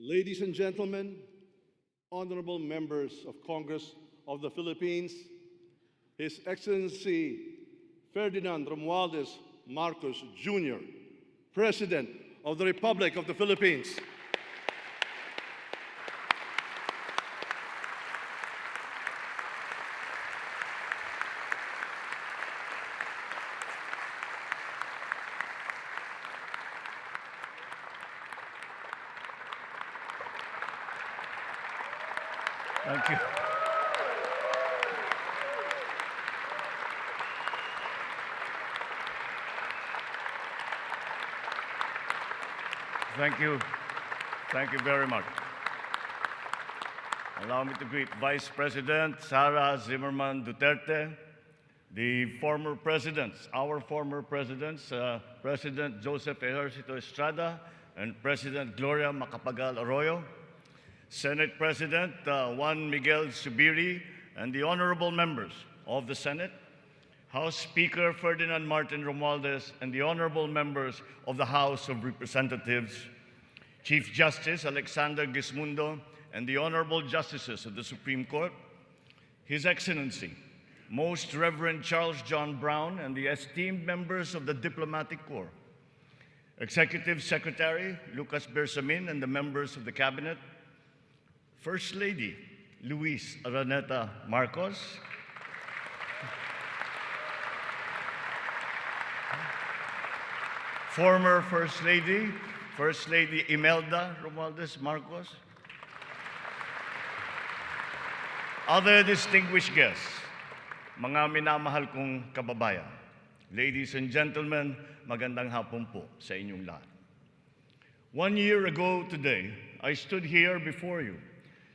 Ladies and gentlemen, honorable members of Congress of the Philippines, His Excellency Ferdinand Romualdez Marcos Jr., President of the Republic of the Philippines. Thank you. Thank you. Thank you very much. Allow me to greet Vice President Sara Zimmerman Duterte, the former presidents, our former presidents, President Joseph Ejercito Estrada and President Gloria Macapagal Arroyo, Senate President Juan Miguel Zubiri, and the honorable members of the Senate, House Speaker Ferdinand Martin Romualdez, and the honorable members of the House of Representatives, Chief Justice Alexander Gismundo, and the honorable justices of the Supreme Court, His Excellency, Most Reverend Charles John Brown, and the esteemed members of the Diplomatic Corps, Executive Secretary Lucas Bersamin, and the members of the Cabinet, First Lady Luis Araneta Marcos, former First Lady Imelda Romualdez Marcos, other distinguished guests, mga minamahal kong kababayan, ladies and gentlemen, magandang hapon po sa inyong lahat. 1 year ago today, I stood here before you,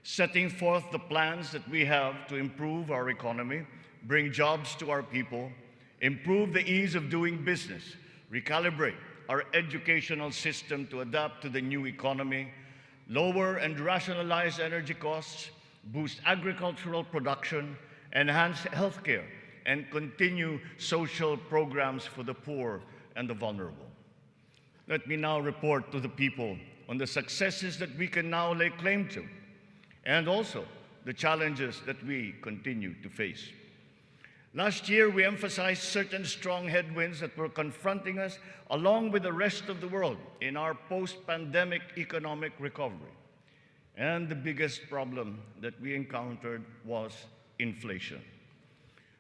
setting forth the plans that we have to improve our economy, bring jobs to our people, improve the ease of doing business, recalibrate our educational system to adapt to the new economy, lower and rationalize energy costs, boost agricultural production, enhance healthcare, and continue social programs for the poor and the vulnerable. Let me now report to the people on the successes that we can now lay claim to, and also the challenges that we continue to face. Last year, we emphasized certain strong headwinds that were confronting us along with the rest of the world in our post-pandemic economic recovery. And the biggest problem that we encountered was inflation.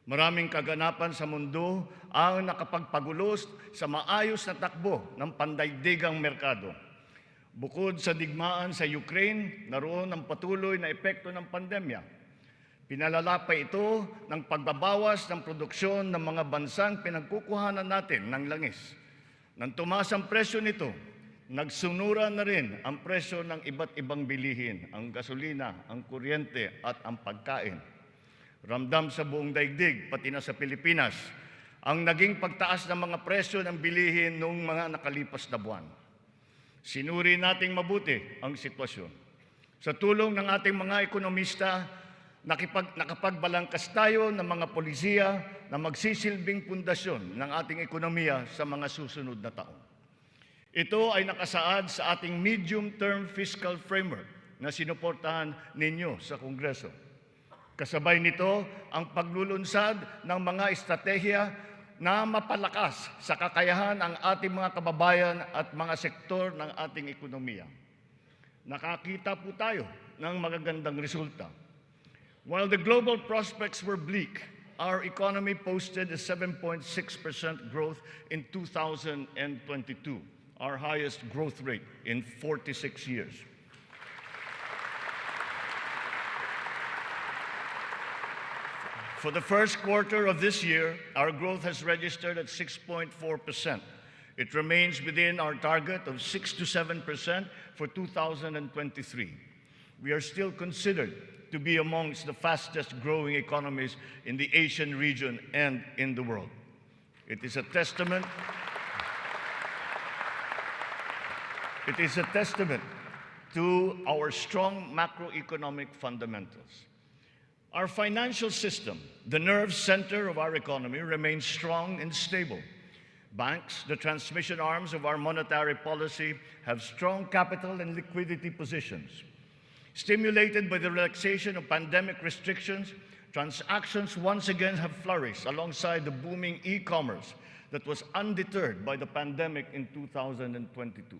Maraming kaganapan sa mundo ang nakapagpagulos sa maayos na takbo ng pandaigdigang merkado. Bukod sa digmaan sa Ukraine, naroon ang patuloy na epekto ng pandemya. Pinalala pa ito ng pagbabawas ng produksyon ng mga bansang pinagkukuhanan natin ng langis. Nang tumaas ang presyo nito, nagsunura na rin ang presyo ng iba't ibang bilihin, ang gasolina, ang kuryente at ang pagkain. Ramdam sa buong daigdig, pati na sa Pilipinas, ang naging pagtaas ng mga presyo ng bilihin noong mga nakalipas na buwan. Sinuri nating mabuti ang sitwasyon. Sa tulong ng ating mga ekonomista, nakapagbalangkas tayo ng mga polisiya na magsisilbing pundasyon ng ating ekonomiya sa mga susunod na taon. Ito ay nakasaad sa ating medium-term fiscal framework na sinuportahan ninyo sa Kongreso. Kasabay nito ang paglulunsad ng mga estratehiya na mapalakas sa kakayahan ang ating mga kababayan at mga sektor ng ating ekonomiya. Nakakita po tayo ng magagandang resulta. While the global prospects were bleak, our economy posted a 7.6% growth in 2022, our highest growth rate in 46 years. For the first quarter of this year, our growth has registered at 6.4%. It remains within our target of 6 to 7% for 2023. We are still considered to be amongst the fastest growing economies in the Asian region and in the world. It is a testament to our strong macroeconomic fundamentals. Our financial system, the nerve center of our economy, remains strong and stable. Banks, the transmission arms of our monetary policy, have strong capital and liquidity positions. Stimulated by the relaxation of pandemic restrictions, transactions once again have flourished alongside the booming e-commerce that was undeterred by the pandemic in 2022.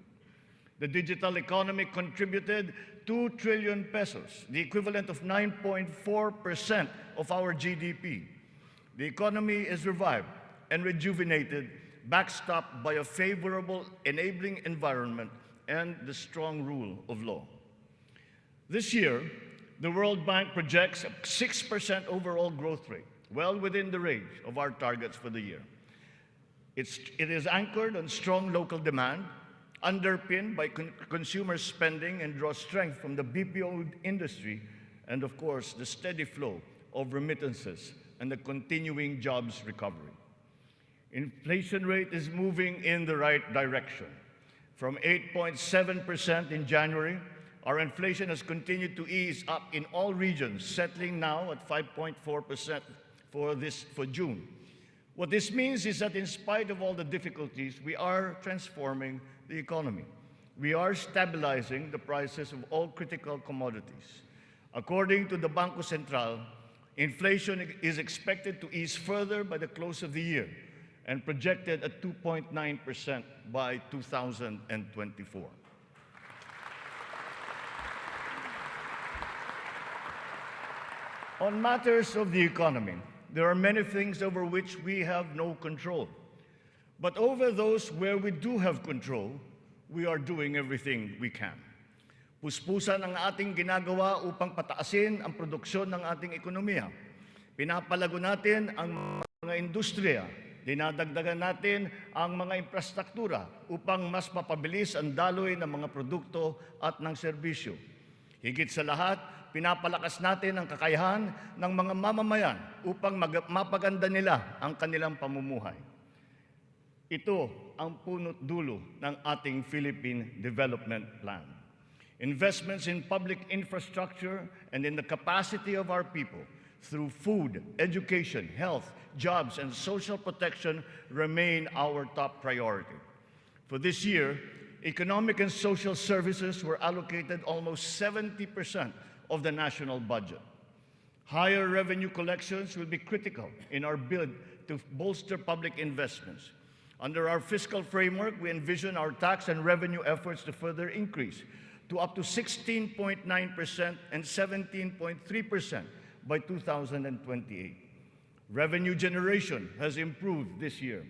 The digital economy contributed 2 trillion pesos, the equivalent of 9.4% of our GDP. The economy is revived and rejuvenated, backstopped by a favorable enabling environment and the strong rule of law. This year, the World Bank projects a 6% overall growth rate, well within the range of our targets for the year. It is anchored on strong local demand, underpinned by consumer spending, and draws strength from the BPO industry and, of course, the steady flow of remittances and the continuing jobs recovery. Inflation rate is moving in the right direction. From 8.7% in January, our inflation has continued to ease up in all regions, settling now at 5.4% for June. What this means is that in spite of all the difficulties, we are transforming the economy. We are stabilizing the prices of all critical commodities. According to the Bangko Sentral, inflation is expected to ease further by the close of the year and projected at 2.9% by 2024. On matters of the economy, there are many things over which we have no control. But over those where we do have control, we are doing everything we can. Puspusan ang ating ginagawa upang pataasin ang produksyon ng ating ekonomiya. Pinapalago natin ang mga industriya. Dinadagdagan natin ang mga infrastruktura upang mas mapabilis ang daloy ng mga produkto at ng serbisyo. Higit sa lahat, pinapalakas natin ang kakayahan ng mga mamamayan upang mapaganda nila ang kanilang pamumuhay. Ito ang punot dulo ng ating Philippine Development Plan. Investments in public infrastructure and in the capacity of our people through food, education, health, jobs, and social protection remain our top priority. For this year, economic and social services were allocated almost 70% of the national budget. Higher revenue collections will be critical in our bid to bolster public investments. Under our fiscal framework, we envision our tax and revenue efforts to further increase to up to 16.9% and 17.3% by 2028. Revenue generation has improved this year.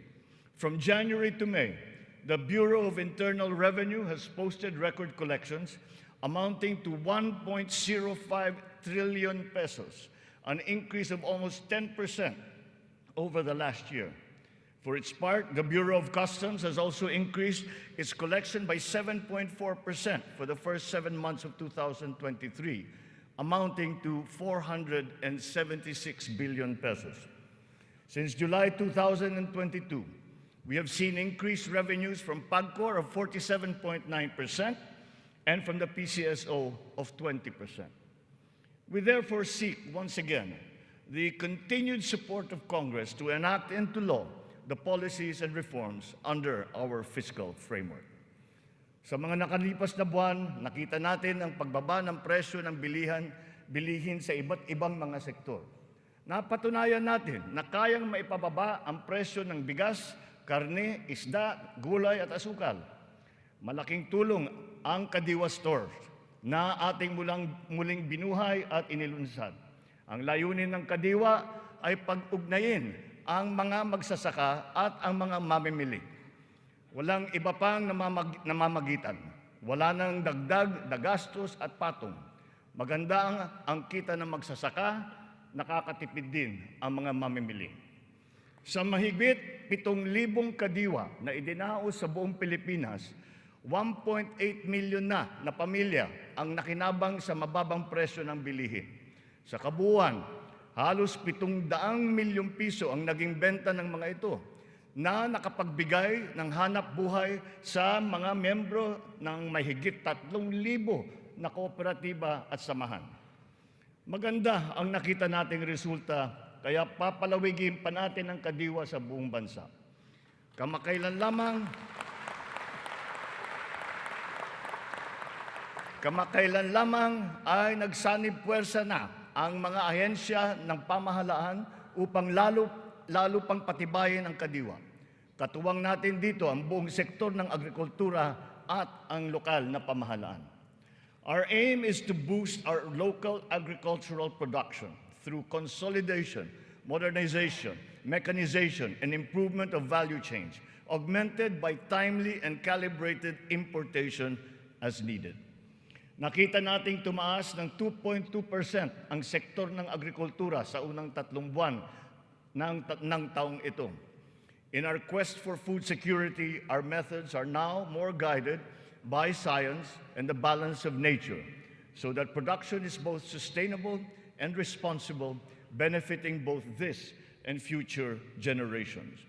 From January to May, the Bureau of Internal Revenue has posted record collections amounting to 1.05 trillion pesos, an increase of almost 10% over the last year. For its part, the Bureau of Customs has also increased its collection by 7.4% for the first 7 months of 2023, amounting to 476 billion pesos. Since July 2022, we have seen increased revenues from PAGCOR of 47.9% and from the PCSO of 20%. We therefore seek, once again, the continued support of Congress to enact into law the policies and reforms under our fiscal framework. Sa mga nakalipas na buwan, nakita natin ang pagbaba ng presyo ng bilihin sa iba't ibang mga sektor. Napatunayan natin na kayang maipababa ang presyo ng bigas, karne, isda, gulay at asukal. Malaking tulong ang Kadiwa Stores na ating muling binuhay at inilunsad. Ang layunin ng Kadiwa ay pag-ugnayin ang mga magsasaka at ang mga mamimili. Walang iba pang namamagitan. Wala nang dagdag na gastos at patong. Maganda ang kita ng magsasaka, nakakatipid din ang mga mamimili. Sa mahigit 7,000 kadiwa na idinaos sa buong Pilipinas, 1.8 million na pamilya ang nakinabang sa mababang presyo ng bilihin. Sa kabuuan, halos 700 milyong piso ang naging benta ng mga ito na nakapagbigay ng hanap buhay sa mga membro ng mahigit 3,000 na kooperatiba at samahan. Maganda ang nakita nating resulta, kaya papalawigin pa natin ang Kadiwa sa buong bansa. Kamakailan lamang ay nagsanib puwersa na ang mga ahensya ng pamahalaan upang lalo pang patibayin ang kadiwa. Katuwang natin dito ang buong sektor ng agrikultura at ang lokal na pamahalaan. Our aim is to boost our local agricultural production through consolidation, modernization, mechanization, and improvement of value chains, augmented by timely and calibrated importation as needed. Nakita nating tumaas ng 2.2% ang sektor ng agrikultura sa unang 3 buwan ng taong ito. In our quest for food security, our methods are now more guided by science and the balance of nature, so that production is both sustainable and responsible, benefiting both this and future generations.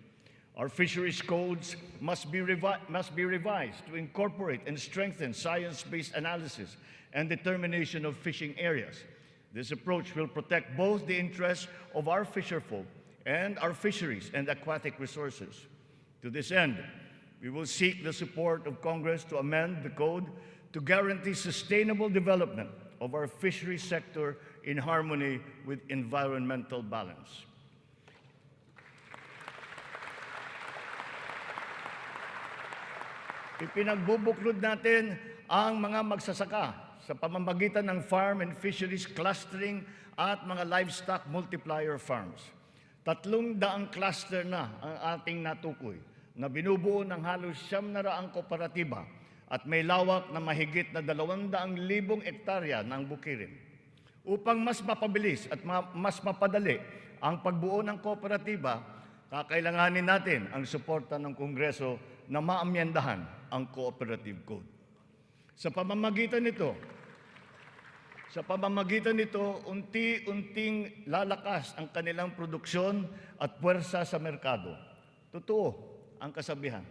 Our fisheries codes must be revised to incorporate and strengthen science-based analysis and determination of fishing areas. This approach will protect both the interests of our fisherfolk and our fisheries and aquatic resources. To this end, we will seek the support of Congress to amend the code to guarantee sustainable development of our fisheries sector in harmony with environmental balance. Ipinagbubuklod natin ang mga magsasaka sa pamamagitan ng farm and fisheries clustering at mga livestock multiplier farms. 300 cluster na ang ating natukoy na binubuo ng halos 900 kooperatiba at may lawak na mahigit na 200,000 hektarya ng bukirin. Upang mas mapabilis at mas mapadali ang pagbuo ng kooperatiba, kakailanganin natin ang suporta ng Kongreso na maamyendahan ang Cooperative Code. Sa pamamagitan nito, unti-unting lalakas ang kanilang produksyon at puwersa sa merkado. Totoo ang kasabihan,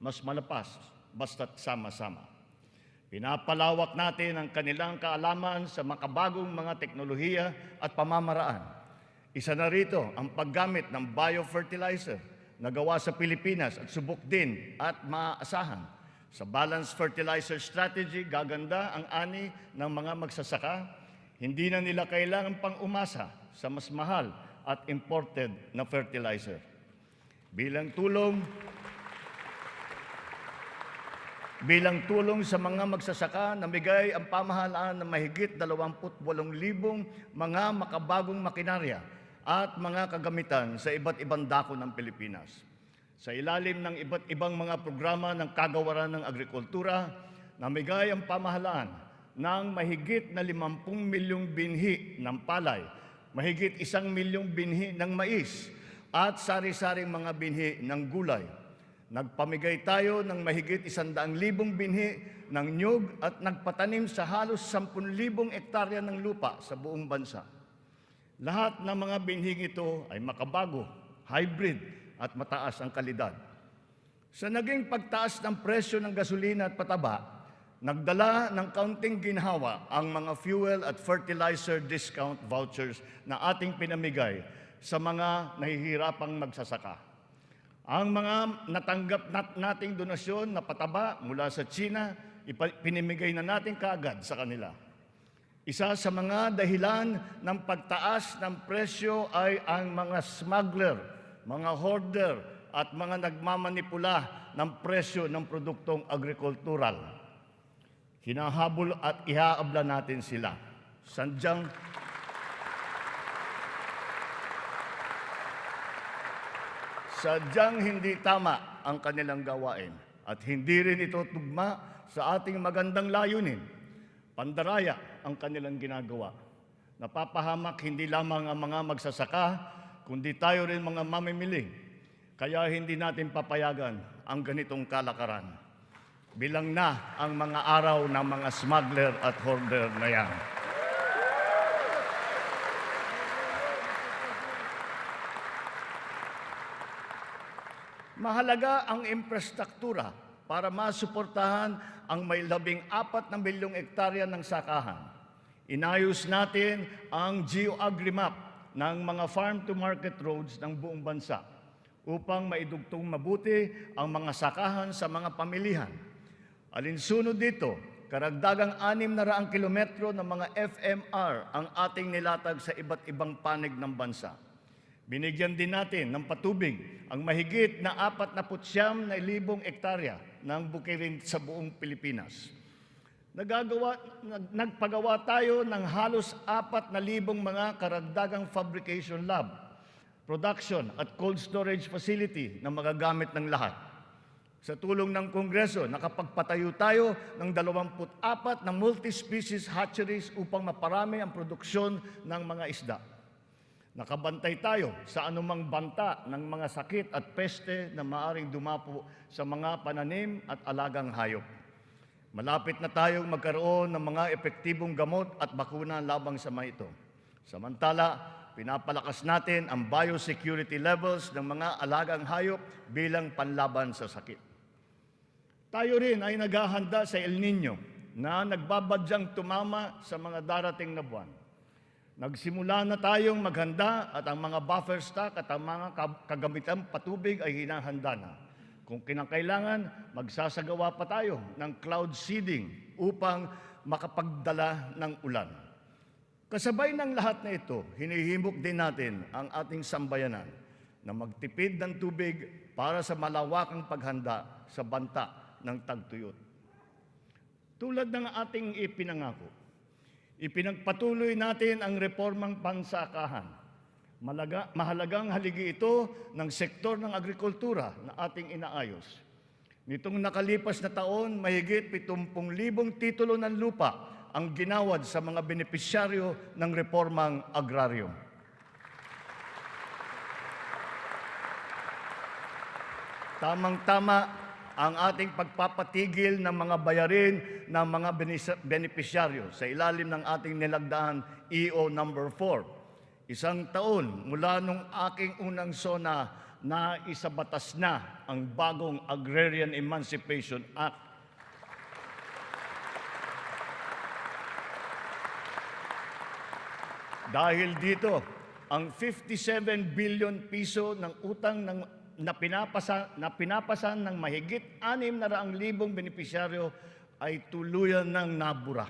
mas malapas basta't sama-sama. Pinapalawak natin ang kanilang kaalaman sa makabagong mga teknolohiya at pamamaraan. Isa na rito ang paggamit ng biofertilizer na gawa sa Pilipinas at subok din at maaasahan. Sa balanced fertilizer strategy, gaganda ang ani ng mga magsasaka. Hindi na nila kailangan pang umasa sa mas mahal at imported na fertilizer. Bilang tulong sa mga magsasaka, namigay ang pamahalaan ng mahigit 28,000 mga makabagong makinarya at mga kagamitan sa iba't ibang dako ng Pilipinas. Sa ilalim ng iba't ibang mga programa ng kagawaran ng agrikultura, namigay ang pamahalaan ng mahigit na 50 milyong binhi ng palay, mahigit 1 milyong binhi ng mais, at sari-saring mga binhi ng gulay. Nagpamigay tayo ng mahigit 100,000 binhi ng nyug at nagpatanim sa halos 10,000 hektarya ng lupa sa buong bansa. Lahat ng mga binhing ito ay makabago, hybrid at mataas ang kalidad. Sa naging pagtaas ng presyo ng gasolina at pataba, nagdala ng kaunting ginhawa ang mga fuel at fertilizer discount vouchers na ating pinamigay sa mga nahihirapang magsasaka. Ang mga natanggap nating donasyon na pataba mula sa China, pinimigay na natin kaagad sa kanila. Isa sa mga dahilan ng pagtaas ng presyo ay ang mga smuggler, mga hoarder at mga nagmamanipula ng presyo ng produktong agrikultural. Hinahabol at ihaabla natin sila. Sadyang hindi tama ang kanilang gawain at hindi rin ito tugma sa ating magandang layunin. Pandaraya ang kanilang ginagawa. Napapahamak hindi lamang ang mga magsasaka, kundi tayo rin mga mamimili. Kaya hindi natin papayagan ang ganitong kalakaran. Bilang na ang mga araw ng mga smuggler at hoarder na yan. Mahalaga ang infrastruktura para masuportahan ang may 14 na milyong hektarya ng sakahan. Inayos natin ang geo-agri map ng mga farm-to-market roads ng buong bansa upang maidugtong mabuti ang mga sakahan sa mga pamilihan. Alinsunod dito, karagdagang 600 kilometro ng mga FMR ang ating nilatag sa iba't ibang panig ng bansa. Binigyan din natin ng patubig ang mahigit na 49,000 ektarya ng bukirin sa buong Pilipinas. Nagpagawa tayo ng halos 4,000 mga karagdagang fabrication lab, production at cold storage facility na magagamit ng lahat. Sa tulong ng Kongreso, nakapagpatayo tayo ng 24 na multi-species hatcheries upang maparami ang produksyon ng mga isda. Nakabantay tayo sa anumang banta ng mga sakit at peste na maaring dumapo sa mga pananim at alagang hayop. Malapit na tayong magkaroon ng mga epektibong gamot at bakuna labang sa mga ito. Samantala, pinapalakas natin ang biosecurity levels ng mga alagang hayop bilang panlaban sa sakit. Tayo rin ay naghahanda sa El Nino na nagbabadyang tumama sa mga darating na buwan. Nagsimula na tayong maghanda at ang mga buffer stock at ang mga kagamitang patubig ay hinahanda na. Kung kinakailangan, magsasagawa pa tayo ng cloud seeding upang makapagdala ng ulan. Kasabay ng lahat na ito, hinihimok din natin ang ating sambayanan na magtipid ng tubig para sa malawakang paghanda sa banta ng tagtuyot. Tulad ng ating ipinangako, ipinagpatuloy natin ang reformang pansakahan. Mahalagang haligi ito ng sektor ng agrikultura na ating inaayos. Nitong nakalipas na taon, mahigit 70,000 titulo ng lupa ang ginawad sa mga benepisyaryo ng reformang agraryo. Tamang-tama ang ating pagpapatigil ng mga bayarin ng mga benepisyaryo sa ilalim ng ating nilagdaan EO number 4. Isang taon mula nung aking unang SONA na isabatas na ang bagong Agrarian Emancipation Act. Dahil dito, ang 57 billion piso ng utang na pinapasan ng mahigit 600,000 benepisyaryo ay tuluyan ng nabura.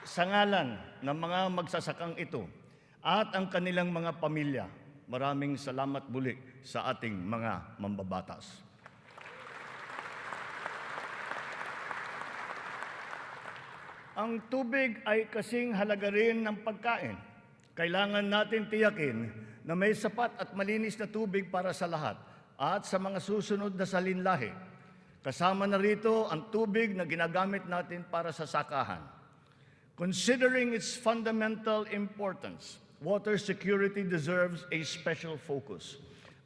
Sa ngalan ng mga magsasakang ito at ang kanilang mga pamilya, maraming salamat muli sa ating mga mambabatas. Ang tubig ay kasing halaga rin ng pagkain. Kailangan natin tiyakin na may sapat at malinis na tubig para sa lahat at sa mga susunod na salinlahi. Kasama na rito ang tubig na ginagamit natin para sa sakahan. Considering its fundamental importance, water security deserves a special focus.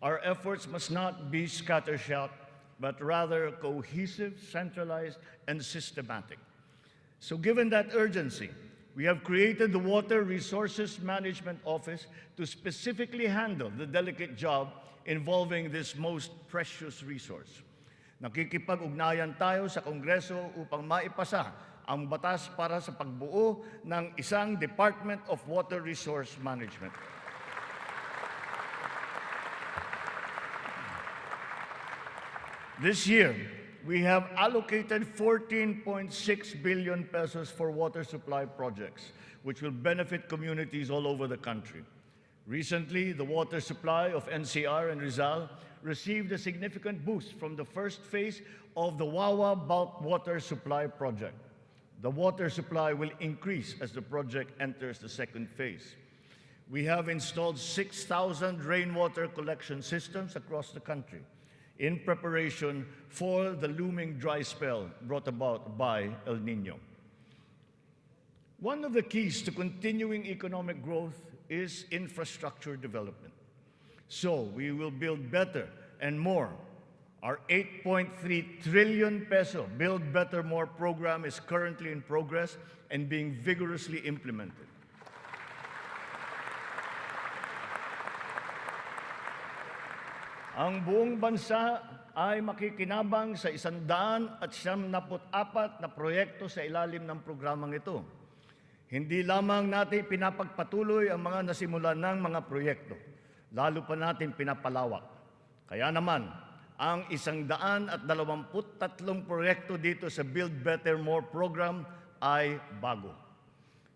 Our efforts must not be scattershot, but rather cohesive, centralized, and systematic. So given that urgency, we have created the Water Resources Management Office to specifically handle the delicate job involving this most precious resource. Nakikipag-ugnayan tayo sa Kongreso upang maipasa ang batas para sa pagbuo ng isang Department of Water Resource Management. This year, we have allocated 14.6 billion pesos for water supply projects, which will benefit communities all over the country. Recently, the water supply of NCR and Rizal received a significant boost from the first phase of the Wawa Bulk Water Supply Project. The water supply will increase as the project enters the second phase. We have installed 6,000 rainwater collection systems across the country in preparation for the looming dry spell brought about by El Nino. One of the keys to continuing economic growth is infrastructure development. So we will build better and more. Our 8.3 trillion peso Build Better More program is currently in progress and being vigorously implemented. Ang buong bansa ay makikinabang sa 174 na proyekto sa ilalim ng programang ito. Hindi lamang natin pinapagpatuloy ang mga nasimulan ng mga proyekto, lalo pa natin pinapalawak. Kaya naman, ang 123 proyekto dito sa Build Better More program ay bago.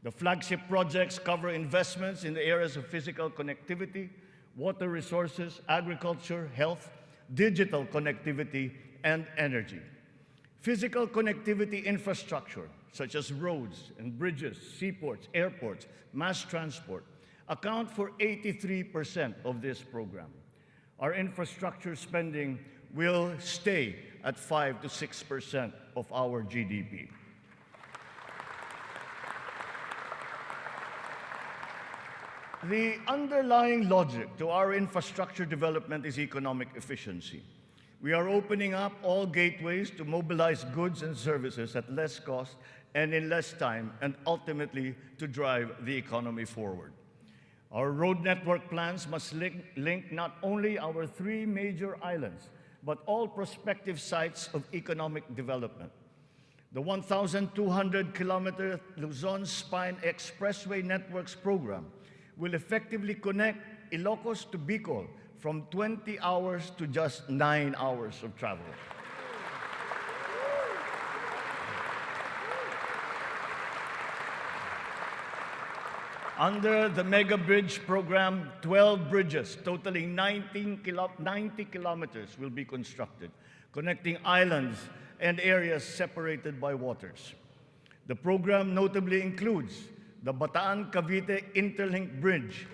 The flagship projects cover investments in the areas of physical connectivity, water resources, agriculture, health, digital connectivity, and energy. Physical connectivity infrastructure, such as roads and bridges, seaports, airports, mass transport, account for 83% of this program. Our infrastructure spending will stay at 5 to 6% of our GDP. The underlying logic to our infrastructure development is economic efficiency. We are opening up all gateways to mobilize goods and services at less cost and in less time, and ultimately to drive the economy forward. Our road network plans must link not only our 3 major islands, but all prospective sites of economic development. The 1,200-kilometer Luzon Spine Expressway Networks program will effectively connect Ilocos to Bicol from 20 hours to just 9 hours of travel. Under the Mega Bridge program, 12 bridges totaling 90 kilometers will be constructed, connecting islands and areas separated by waters. The program notably includes the Bataan-Cavite Interlink Bridge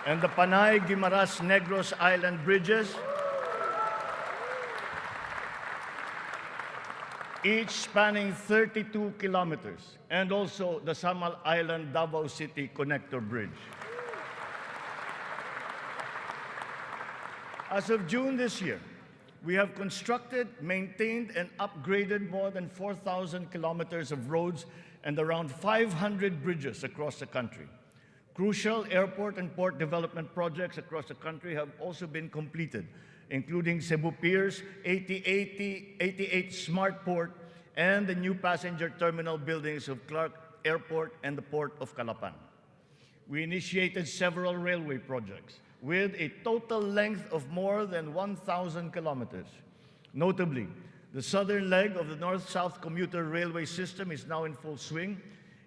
and the Panay-Guimaras-Negros Island bridges, each spanning 32 kilometers, and also the Samal Island Davao City Connector Bridge. As of June this year, we have constructed, maintained, and upgraded more than 4,000 kilometers of roads and around 500 bridges across the country. Crucial airport and port development projects across the country have also been completed, including Cebu Pier's 88 Smart Port and the new passenger terminal buildings of Clark Airport and the Port of Calapan. We initiated several railway projects with a total length of more than 1,000 kilometers. Notably, the southern leg of the north-south commuter railway system is now in full swing.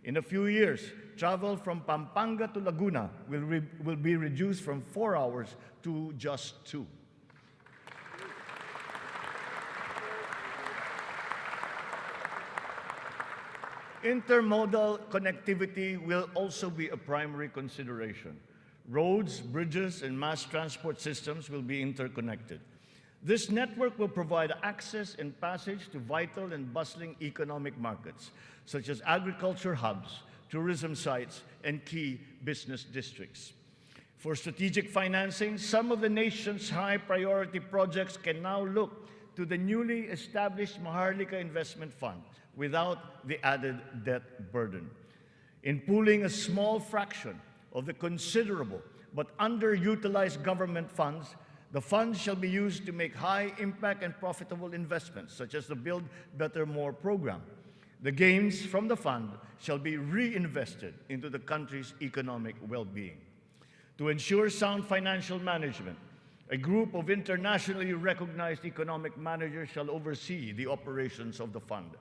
In a few years, travel from Pampanga to Laguna will be reduced from 4 hours to just 2. Intermodal connectivity will also be a primary consideration. Roads, bridges, and mass transport systems will be interconnected. This network will provide access and passage to vital and bustling economic markets, such as agriculture hubs, tourism sites, and key business districts. For strategic financing, some of the nation's high-priority projects can now look to the newly established Maharlika Investment Fund without the added debt burden. In pooling a small fraction of the considerable but underutilized government funds, the funds shall be used to make high-impact and profitable investments, such as the Build Better More program. The gains from the fund shall be reinvested into the country's economic well-being. To ensure sound financial management, a group of internationally recognized economic managers shall oversee the operations of the fund,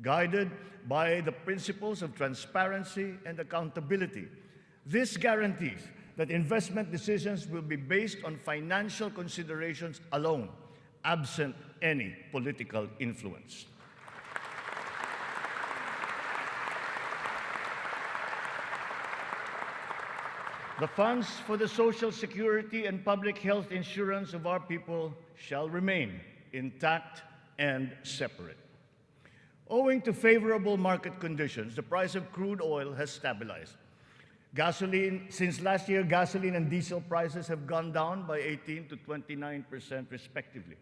guided by the principles of transparency and accountability. This guarantees that investment decisions will be based on financial considerations alone, absent any political influence. The funds for the social security and public health insurance of our people shall remain intact and separate. Owing to favorable market conditions, the price of crude oil has stabilized. Since last year, gasoline and diesel prices have gone down by 18% to 29% respectively.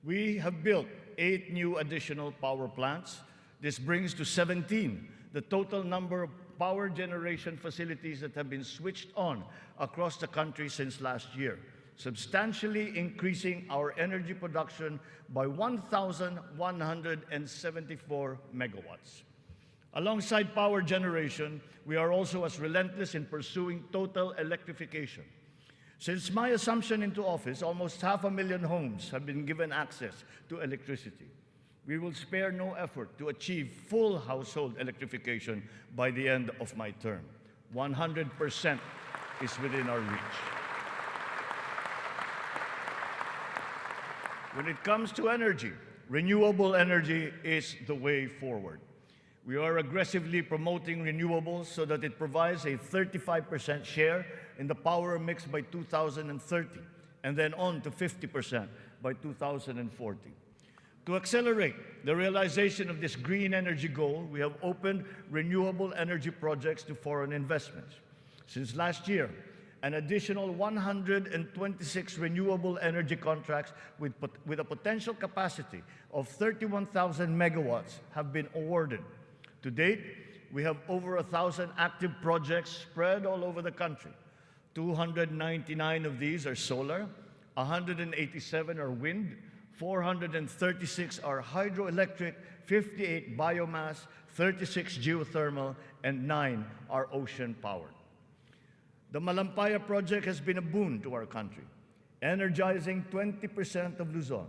We have built 8 new additional power plants. This brings to 17 the total number of power generation facilities that have been switched on across the country since last year. substantially increasing our energy production by 1,174 megawatts. Alongside power generation, we are also as relentless in pursuing total electrification. Since my assumption into office, almost 500,000 homes have been given access to electricity. We will spare no effort to achieve full household electrification by the end of my term. 100% is within our reach. When it comes to energy, renewable energy is the way forward. We are aggressively promoting renewables so that it provides a 35% share in the power mix by 2030, and then on to 50% by 2040. To accelerate the realization of this green energy goal, we have opened renewable energy projects to foreign investments. Since last year, an additional 126 renewable energy contracts with a potential capacity of 31,000 megawatts have been awarded. To date, we have over 1,000 active projects spread all over the country. 299 of these are solar, 187 are wind, 436 are hydroelectric, 58 biomass, 36 geothermal, and 9 are ocean-powered. The Malampaya project has been a boon to our country, energizing 20% of Luzon.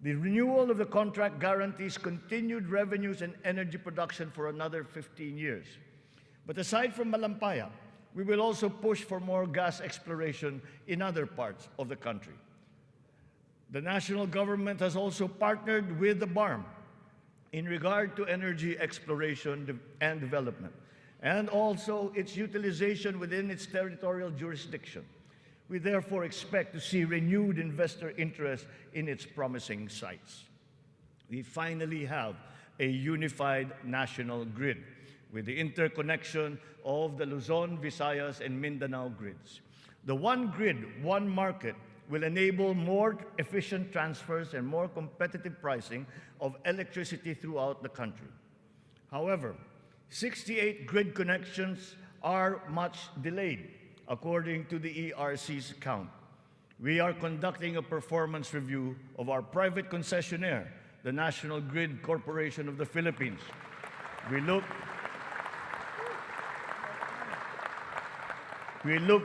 The renewal of the contract guarantees continued revenues and energy production for another 15 years. But aside from Malampaya, we will also push for more gas exploration in other parts of the country. The national government has also partnered with the BARM in regard to energy exploration and development, and also its utilization within its territorial jurisdiction. We therefore expect to see renewed investor interest in its promising sites. We finally have a unified national grid with the interconnection of the Luzon, Visayas, and Mindanao grids. The one grid, one market will enable more efficient transfers and more competitive pricing of electricity throughout the country. However, 68 grid connections are much delayed, according to the ERC's count. We are conducting a performance review of our private concessionaire, the National Grid Corporation of the Philippines. We look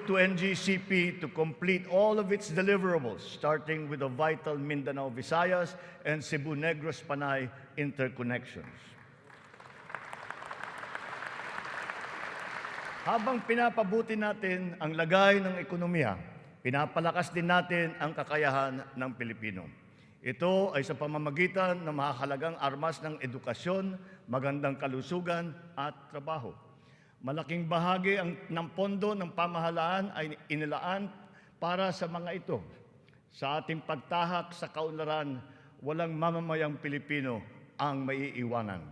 to NGCP to complete all of its deliverables, starting with the vital Mindanao, Visayas, and Cebu Negros Panay interconnections. Habang pinapabuti natin ang lagay ng ekonomiya, pinapalakas din natin ang kakayahan ng Pilipino. Ito ay sa pamamagitan ng mahalagang armas ng edukasyon, magandang kalusugan at trabaho. Malaking bahagi ng pondo ng pamahalaan ay inilaan para sa mga ito. Sa ating pagtahak sa kaunlaran, walang mamamayang Pilipino ang maiiwanan.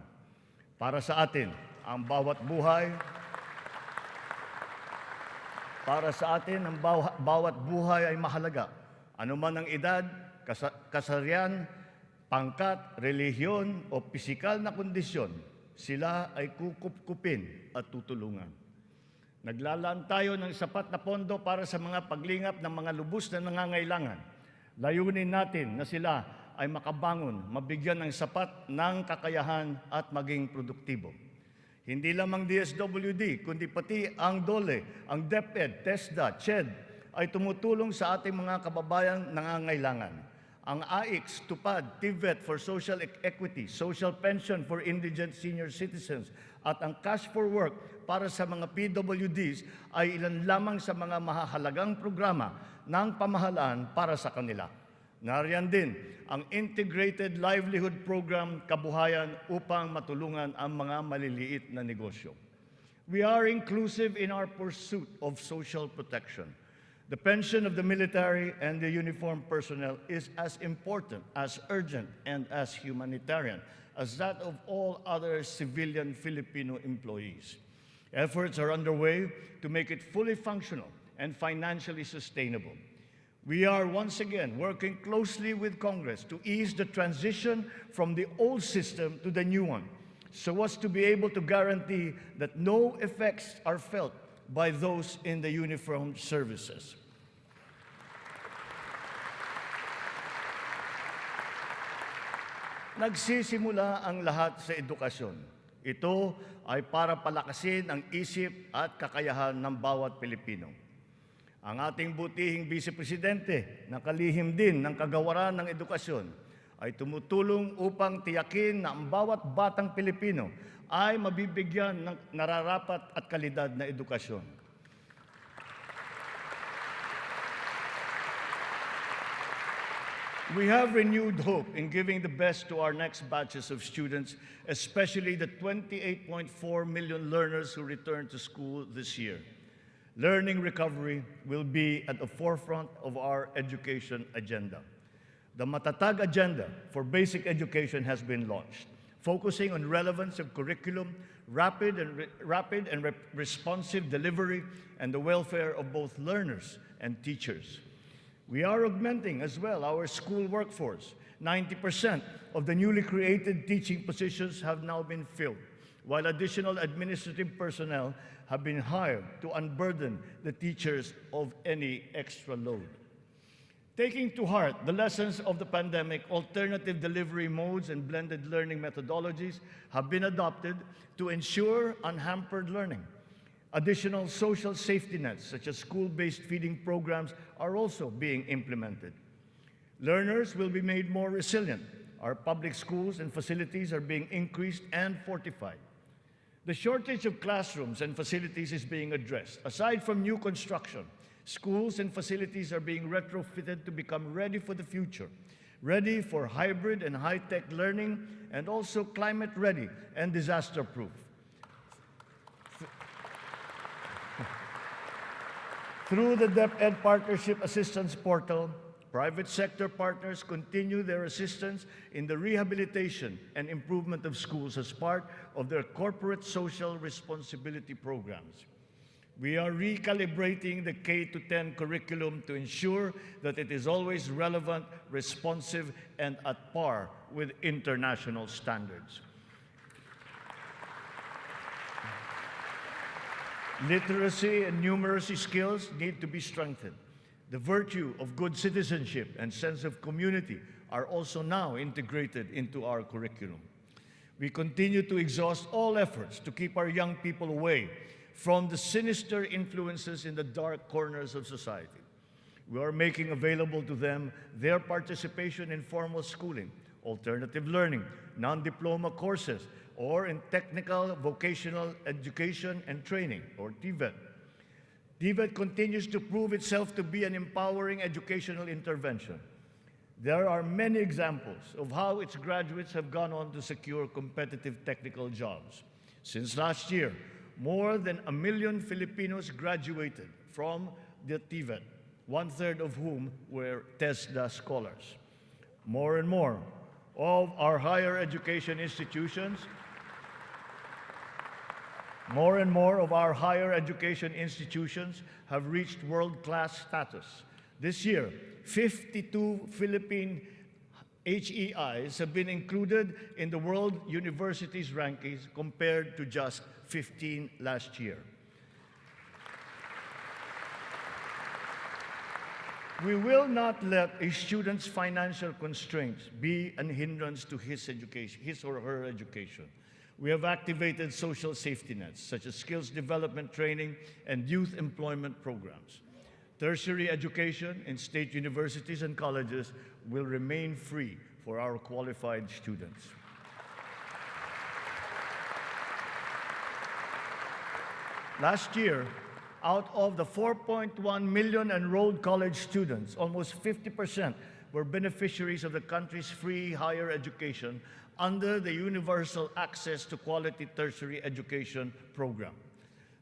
Para sa atin, ang bawat buhay ay mahalaga. Anuman ang edad, kasarian, pangkat, relihiyon o pisikal na kondisyon, sila ay kukupkupin at tutulungan. Naglalaan tayo ng sapat na pondo para sa mga paglingap ng mga lubos na nangangailangan. Layunin natin na sila ay makabangon, mabigyan ng sapat ng kakayahan at maging produktibo. Hindi lamang DSWD, kundi pati ang DOLE, ang DepEd, TESDA, CHED ay tumutulong sa ating mga kababayang nangangailangan. Ang AIX, TUPAD, TVET for Social Equity, Social Pension for Indigent Senior Citizens, at ang Cash for Work para sa mga PWDs ay ilan lamang sa mga mahahalagang programa ng pamahalaan para sa kanila. Nariyan din ang Integrated Livelihood Program Kabuhayan upang matulungan ang mga maliliit na negosyo. We are inclusive in our pursuit of social protection. The pension of the military and the uniformed personnel is as important, as urgent, and as humanitarian as that of all other civilian Filipino employees. Efforts are underway to make it fully functional and financially sustainable. We are once again working closely with Congress to ease the transition from the old system to the new one, so as to be able to guarantee that no effects are felt by those in the uniformed services. Nagsisimula ang lahat sa edukasyon. Ito ay para palakasin ang isip at kakayahan ng bawat Pilipino. Ang ating butihing Vice Presidente, na kalihim din ng kagawaran ng edukasyon, ay tumutulong upang tiyakin na ang bawat batang Pilipino ay mabibigyan ng nararapat at kalidad na edukasyon. We have renewed hope in giving the best to our next batches of students, especially the 28.4 million learners who return to school this year. Learning recovery will be at the forefront of our education agenda. The Matatag Agenda for Basic Education has been launched, focusing on relevance of curriculum, rapid and responsive delivery, and the welfare of both learners and teachers. We are augmenting as well our school workforce. 90% of the newly created teaching positions have now been filled, while additional administrative personnel have been hired to unburden the teachers of any extra load. Taking to heart the lessons of the pandemic, alternative delivery modes and blended learning methodologies have been adopted to ensure unhampered learning. Additional social safety nets, such as school-based feeding programs, are also being implemented. Learners will be made more resilient. Our public schools and facilities are being increased and fortified. The shortage of classrooms and facilities is being addressed. Aside from new construction, schools and facilities are being retrofitted to become ready for the future, ready for hybrid and high-tech learning, and also climate-ready and disaster-proof. Through the DepEd Partnership Assistance Portal, private sector partners continue their assistance in the rehabilitation and improvement of schools as part of their corporate social responsibility programs. We are recalibrating the K-10 curriculum to ensure that it is always relevant, responsive, and at par with international standards. Literacy and numeracy skills need to be strengthened. The virtue of good citizenship and sense of community are also now integrated into our curriculum. We continue to exhaust all efforts to keep our young people away from the sinister influences in the dark corners of society. We are making available to them their participation in formal schooling, alternative learning, non-diploma courses, or in technical vocational education and training, or TVET. TVET continues to prove itself to be an empowering educational intervention. There are many examples of how its graduates have gone on to secure competitive technical jobs. Since last year, more than 1 million Filipinos graduated from the TVET, one-third of whom were TESDA scholars. More and more of our higher education institutions have reached world-class status. This year, 52 Philippine HEIs have been included in the World Universities rankings compared to just 15 last year. We will not let a student's financial constraints be an hindrance to his or her education. We have activated social safety nets, such as skills development training and youth employment programs. Tertiary education in state universities and colleges will remain free for our qualified students. Last year, out of the 4.1 million enrolled college students, almost 50% were beneficiaries of the country's free higher education under the Universal Access to Quality Tertiary Education program.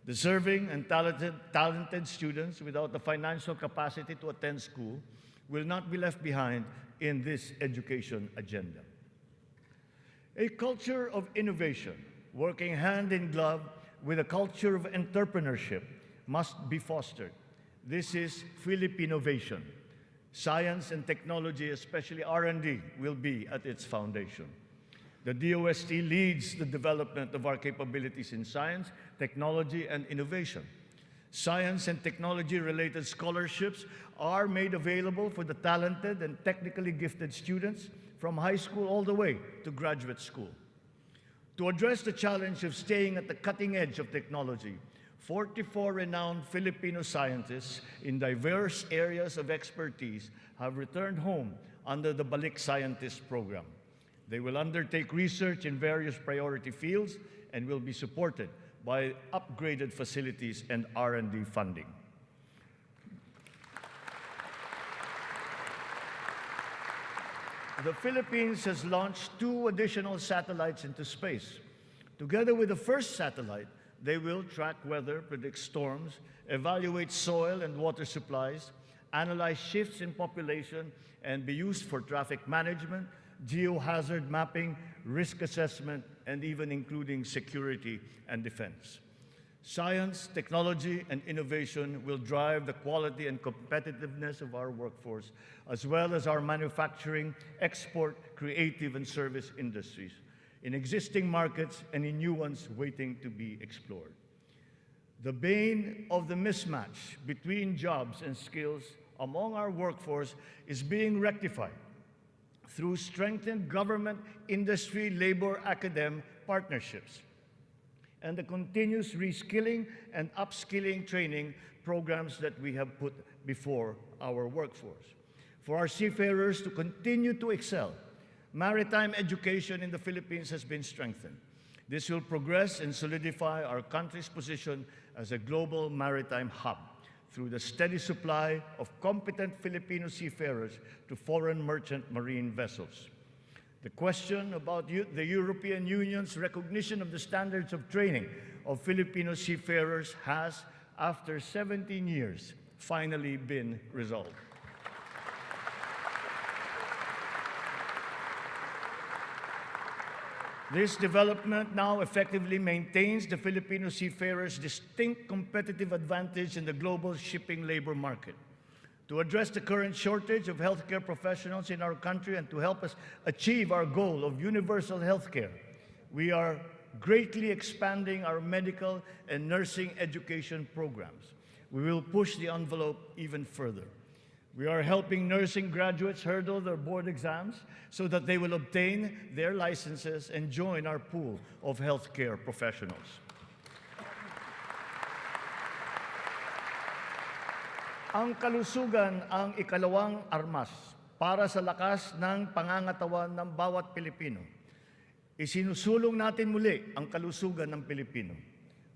Deserving and talented students without the financial capacity to attend school will not be left behind in this education agenda. A culture of innovation, working hand in glove with a culture of entrepreneurship, must be fostered. This is Philippinovation. Science and technology, especially R&D, will be at its foundation. The DOST leads the development of our capabilities in science, technology, and innovation. Science and technology-related scholarships are made available for the talented and technically gifted students from high school all the way to graduate school. To address the challenge of staying at the cutting edge of technology, 44 renowned Filipino scientists in diverse areas of expertise have returned home under the Balik Scientist program. They will undertake research in various priority fields and will be supported by upgraded facilities and R&D funding. The Philippines has launched 2 additional satellites into space. Together with the first satellite, they will track weather, predict storms, evaluate soil and water supplies, analyze shifts in population, and be used for traffic management, geohazard mapping, risk assessment, and even including security and defense. Science, technology, and innovation will drive the quality and competitiveness of our workforce, as well as our manufacturing, export, creative, and service industries, in existing markets and in new ones waiting to be explored. The bane of the mismatch between jobs and skills among our workforce is being rectified through strengthened government, industry, labor, academe partnerships, and the continuous reskilling and upskilling training programs that we have put before our workforce. For our seafarers to continue to excel, maritime education in the Philippines has been strengthened. This will progress and solidify our country's position as a global maritime hub through the steady supply of competent Filipino seafarers to foreign merchant marine vessels. The question about the European Union's recognition of the standards of training of Filipino seafarers has, after 17 years, finally been resolved. This development now effectively maintains the Filipino seafarers' distinct competitive advantage in the global shipping labor market. To address the current shortage of healthcare professionals in our country and to help us achieve our goal of universal healthcare, we are greatly expanding our medical and nursing education programs. We will push the envelope even further. We are helping nursing graduates hurdle their board exams so that they will obtain their licenses and join our pool of healthcare professionals. Ang kalusugan ang ikalawang armas para sa lakas ng pangangatawan ng bawat Pilipino. Isinusulong natin muli ang kalusugan ng Pilipino.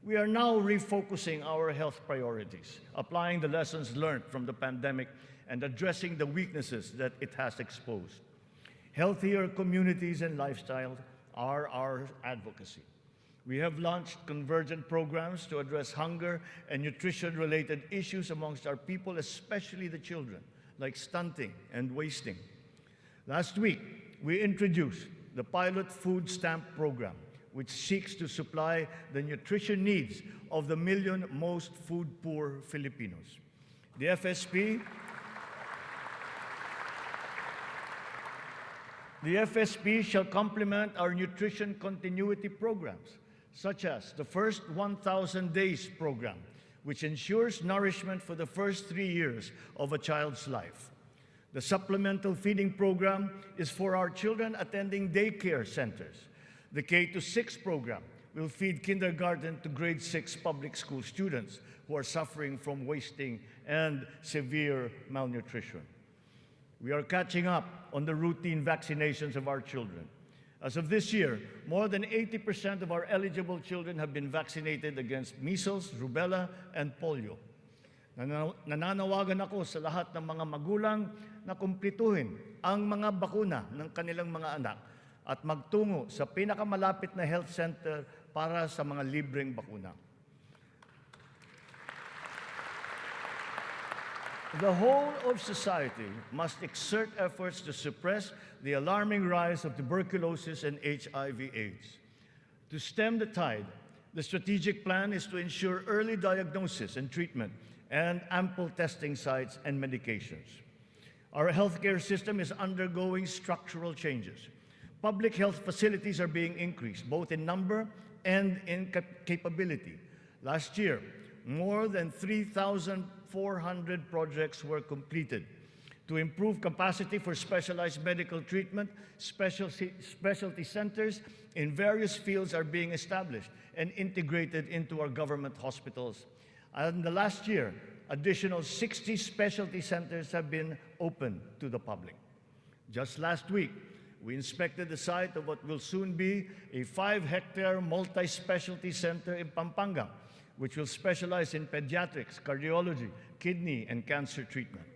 We are now refocusing our health priorities, applying the lessons learned from the pandemic and addressing the weaknesses that it has exposed. Healthier communities and lifestyles are our advocacy. We have launched convergent programs to address hunger and nutrition-related issues amongst our people, especially the children, like stunting and wasting. Last week, we introduced the pilot food stamp program, which seeks to supply the nutrition needs of the million most food-poor Filipinos. The FSP shall complement our nutrition continuity programs, such as the First 1,000 Days program, which ensures nourishment for the first 3 years of a child's life. The supplemental feeding program is for our children attending daycare centers. The K-6 program will feed kindergarten to grade 6 public school students who are suffering from wasting and severe malnutrition. We are catching up on the routine vaccinations of our children. As of this year, more than 80% of our eligible children have been vaccinated against measles, rubella, and polio. Nananawagan ako sa lahat ng mga magulang na kumplituhin ang mga bakuna ng kanilang mga anak at magtungo sa pinakamalapit na health center para sa mga libreng bakuna. The whole of society must exert efforts to suppress the alarming rise of tuberculosis and HIV/AIDS. To stem the tide, the strategic plan is to ensure early diagnosis and treatment and ample testing sites and medications. Our healthcare system is undergoing structural changes. Public health facilities are being increased, both in number and in capability. Last year, more than 3,400 projects were completed to improve capacity for specialized medical treatment. Specialty centers in various fields are being established and integrated into our government hospitals. And in the last year, additional 60 specialty centers have been opened to the public. Just last week, we inspected the site of what will soon be a 5-hectare multi-specialty center in Pampanga, which will specialize in pediatrics, cardiology, kidney, and cancer treatment.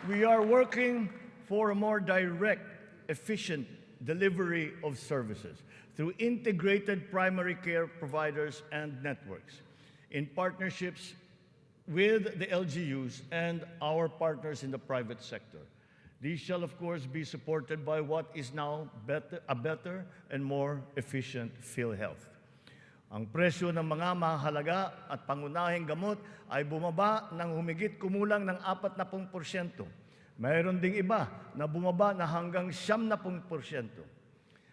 We are working for a more direct, efficient delivery of services through integrated primary care providers and networks in partnerships with the LGUs and our partners in the private sector. These shall, of course, be supported by what is now a better and more efficient PhilHealth. Ang presyo ng mga mahalaga at pangunahing gamot ay bumaba ng humigit kumulang ng 40%. Mayroon ding iba na bumaba na hanggang 70%.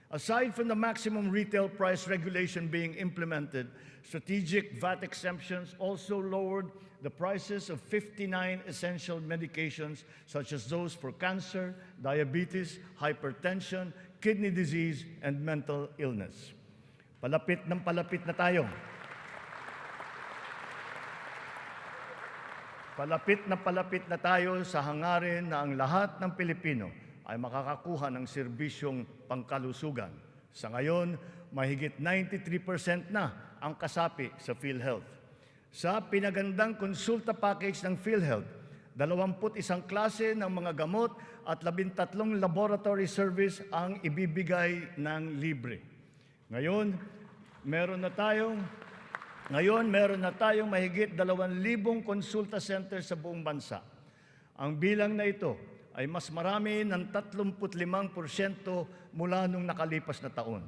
Aside from the maximum retail price regulation being implemented, strategic VAT exemptions also lowered the prices of 59 essential medications such as those for cancer, diabetes, hypertension, kidney disease, and mental illness. Palapit na tayo. Palapit na tayo sa hangarin na ang lahat ng Pilipino ay makakakuha ng serbisyong pangkalusugan. Sa ngayon, mahigit 93% na ang kasapi sa PhilHealth. Sa pinagandang konsulta package ng PhilHealth, 21 klase ng mga gamot at 13 laboratory service ang ibibigay ng libre. Ngayon, meron na tayong mahigit 2,000 konsulta center sa buong bansa. Ang bilang na ito ay mas marami ng 35% mula nung nakalipas na taon.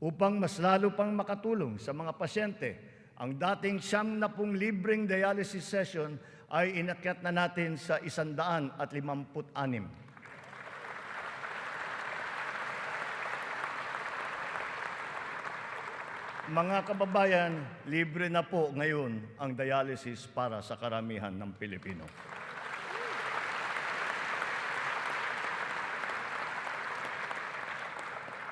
Upang mas lalo pang makatulong sa mga pasyente, ang dating 70 libreng dialysis session ay inakyat na natin sa 156. Mga kababayan, libre na po ngayon ang dialysis para sa karamihan ng Pilipino.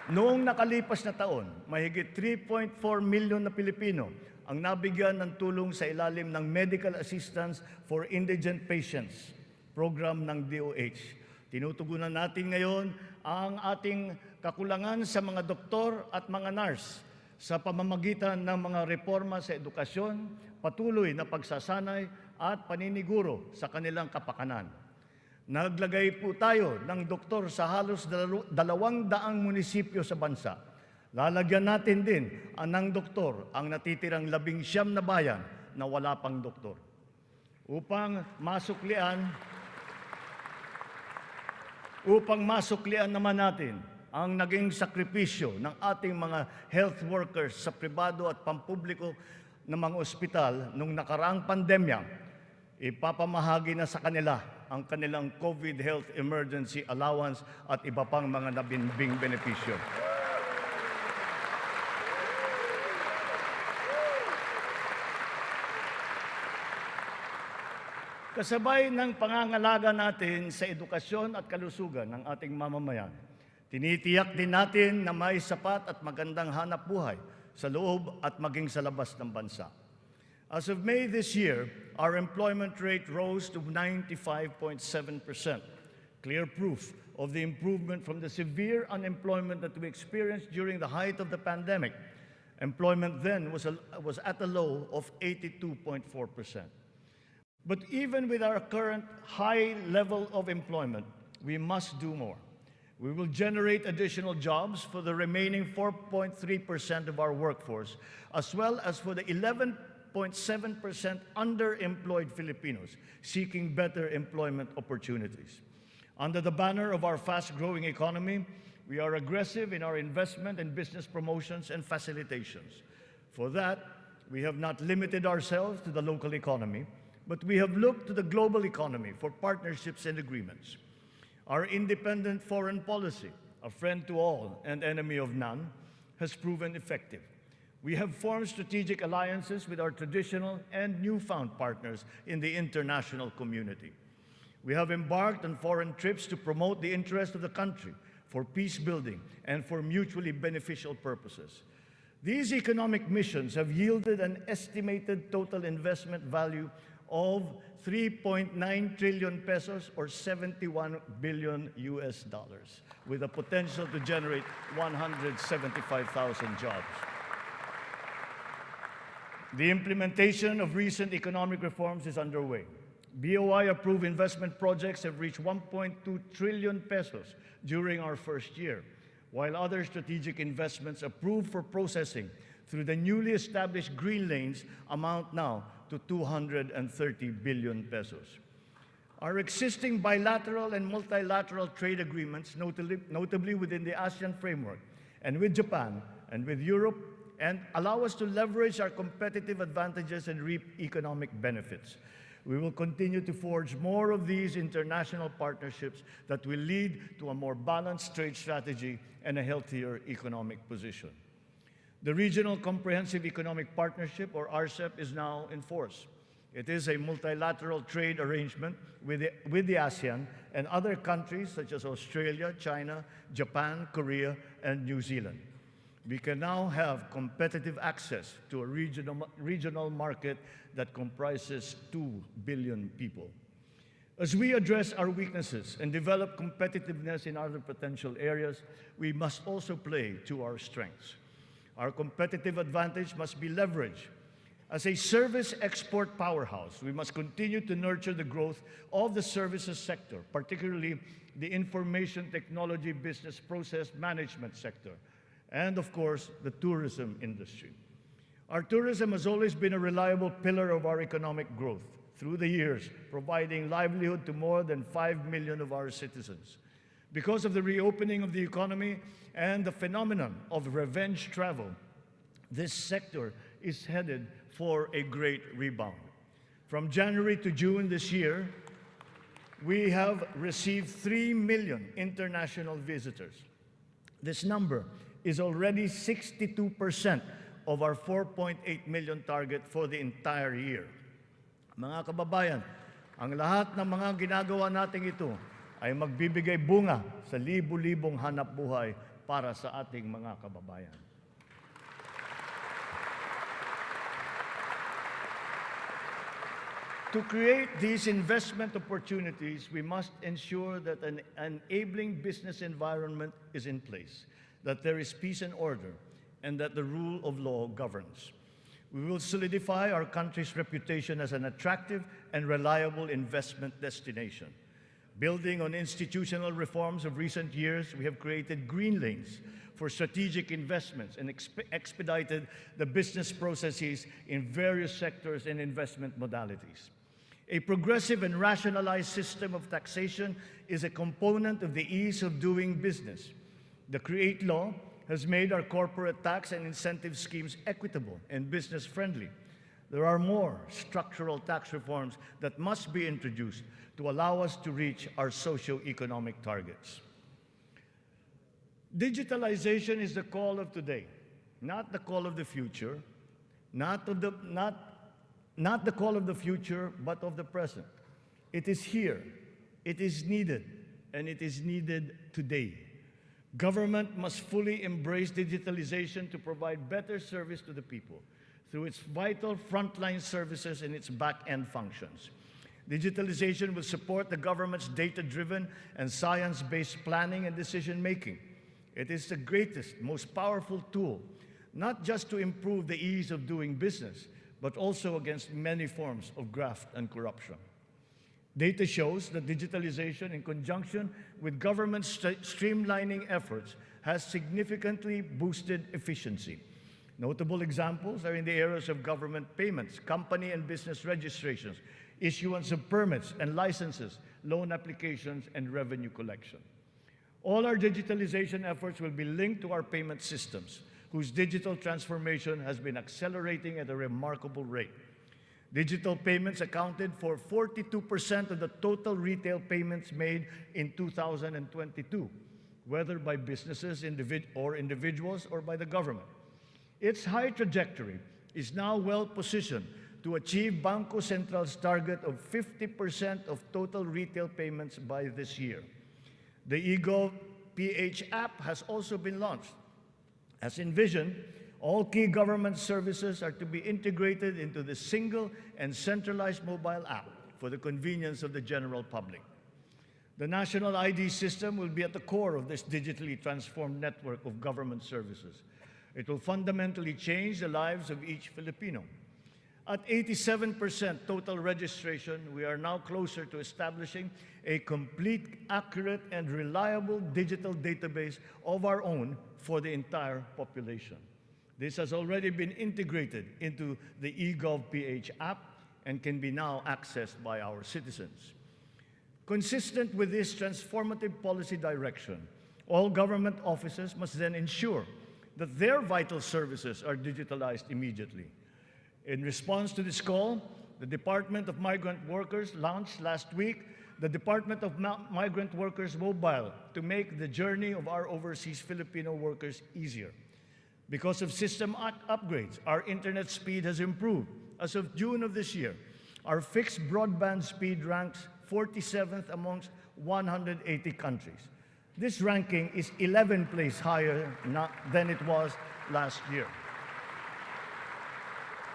Noong nakalipas na taon, mahigit 3.4 milyon na Pilipino ang nabigyan ng tulong sa ilalim ng Medical Assistance for Indigent Patients program ng DOH. Tinutugunan natin ngayon ang ating kakulangan sa mga doktor at mga nurse sa pamamagitan ng mga reforma sa edukasyon, patuloy na pagsasanay at paniniguro sa kanilang kapakanan. Naglagay po tayo ng doktor sa halos 200 munisipyo sa bansa. Lalagyan natin din ng doktor ang natitirang 19 na bayan na wala pang doktor. Upang masuklian naman natin ang naging sakripisyo ng ating mga health workers sa pribado at pampubliko ng mga ospital nung nakaraang pandemya, ipapamahagi na sa kanila ang kanilang COVID Health Emergency Allowance at iba pang mga nabinbing benepisyo. Kasabay ng pangangalaga natin sa edukasyon at kalusugan ng ating mamamayan, tinitiyak din natin na may sapat at magandang hanap buhay sa loob at maging sa labas ng bansa. As of May this year, our employment rate rose to 95.7%, clear proof of the improvement from the severe unemployment that we experienced during the height of the pandemic. Employment then was at a low of 82.4%. But even with our current high level of employment, we must do more. We will generate additional jobs for the remaining 4.3% of our workforce, as well as for the 11.7% underemployed Filipinos seeking better employment opportunities. Under the banner of our fast-growing economy, we are aggressive in our investment and business promotions and facilitations. For that, we have not limited ourselves to the local economy, but we have looked to the global economy for partnerships and agreements. Our independent foreign policy a friend to all and enemy of none, has proven effective. We have formed strategic alliances with our traditional and newfound partners in the international community. We have embarked on foreign trips to promote the interest of the country for peace building and for mutually beneficial purposes. These economic missions have yielded an estimated total investment value of 3.9 trillion pesos or 71 billion US dollars, with a potential to generate 175,000 jobs. The implementation of recent economic reforms is underway. BOI-approved investment projects have reached 1.2 trillion pesos during our first year, while other strategic investments approved for processing through the newly established green lanes amount now to 230 billion pesos. Our existing bilateral and multilateral trade agreements, notably within the ASEAN framework, and with Japan and with Europe, and allow us to leverage our competitive advantages and reap economic benefits. We will continue to forge more of these international partnerships that will lead to a more balanced trade strategy and a healthier economic position. The Regional Comprehensive Economic Partnership, or RCEP, is now in force. It is a multilateral trade arrangement with the ASEAN and other countries such as Australia, China, Japan, Korea, and New Zealand. We can now have competitive access to a regional market that comprises 2 billion people. As we address our weaknesses and develop competitiveness in other potential areas, we must also play to our strengths. Our competitive advantage must be leveraged. As a service export powerhouse, we must continue to nurture the growth of the services sector, particularly the information technology business process management sector, and of course, the tourism industry. Our tourism has always been a reliable pillar of our economic growth through the years, providing livelihood to more than 5 million of our citizens. Because of the reopening of the economy and the phenomenon of revenge travel, this sector is headed for a great rebound. From January to June this year, we have received 3 million international visitors. This number is already 62% of our 4.8 million target for the entire year. Mga kababayan, ang lahat ng mga ginagawa natin ito ay magbibigay bunga sa libu-libong hanap buhay para sa ating mga kababayan. To create these investment opportunities, we must ensure that an enabling business environment is in place, that there is peace and order, and that the rule of law governs. We will solidify our country's reputation as an attractive and reliable investment destination. Building on institutional reforms of recent years, we have created green lanes for strategic investments and expedited the business processes in various sectors and investment modalities. A progressive and rationalized system of taxation is a component of the ease of doing business. The CREATE law has made our corporate tax and incentive schemes equitable and business-friendly. There are more structural tax reforms that must be introduced to allow us to reach our socio-economic targets. Digitalization is the call of today, not the call of the future, not the call of the future, but of the present. It is here, it is needed, and it is needed today. Government must fully embrace digitalization to provide better service to the people through its vital frontline services and its back-end functions. Digitalization will support the government's data-driven and science-based planning and decision-making. It is the greatest, most powerful tool, not just to improve the ease of doing business, but also against many forms of graft and corruption. Data shows that digitalization, in conjunction with government streamlining efforts, has significantly boosted efficiency. Notable examples are in the areas of government payments, company and business registrations, issuance of permits and licenses, loan applications, and revenue collection. All our digitalization efforts will be linked to our payment systems, whose digital transformation has been accelerating at a remarkable rate. Digital payments accounted for 42% of the total retail payments made in 2022. whether by businesses or individuals or by the government. Its high trajectory is now well positioned to achieve Bangko Central's target of 50% of total retail payments by this year. The eGov PH app has also been launched. As envisioned, all key government services are to be integrated into the single and centralized mobile app for the convenience of the general public. The national ID system will be at the core of this digitally transformed network of government services. It will fundamentally change the lives of each Filipino. At 87% total registration, we are now closer to establishing a complete, accurate, and reliable digital database of our own for the entire population. This has already been integrated into the eGov PH app and can be now accessed by our citizens. Consistent with this transformative policy direction, all government offices must then ensure that their vital services are digitalized immediately. In response to this call, the Department of Migrant Workers launched last week the Department of Migrant Workers Mobile to make the journey of our overseas Filipino workers easier. Because of system upgrades, our internet speed has improved. As of June of this year, our fixed broadband speed ranks 47th amongst 180 countries. This ranking is 11 places higher than it was last year.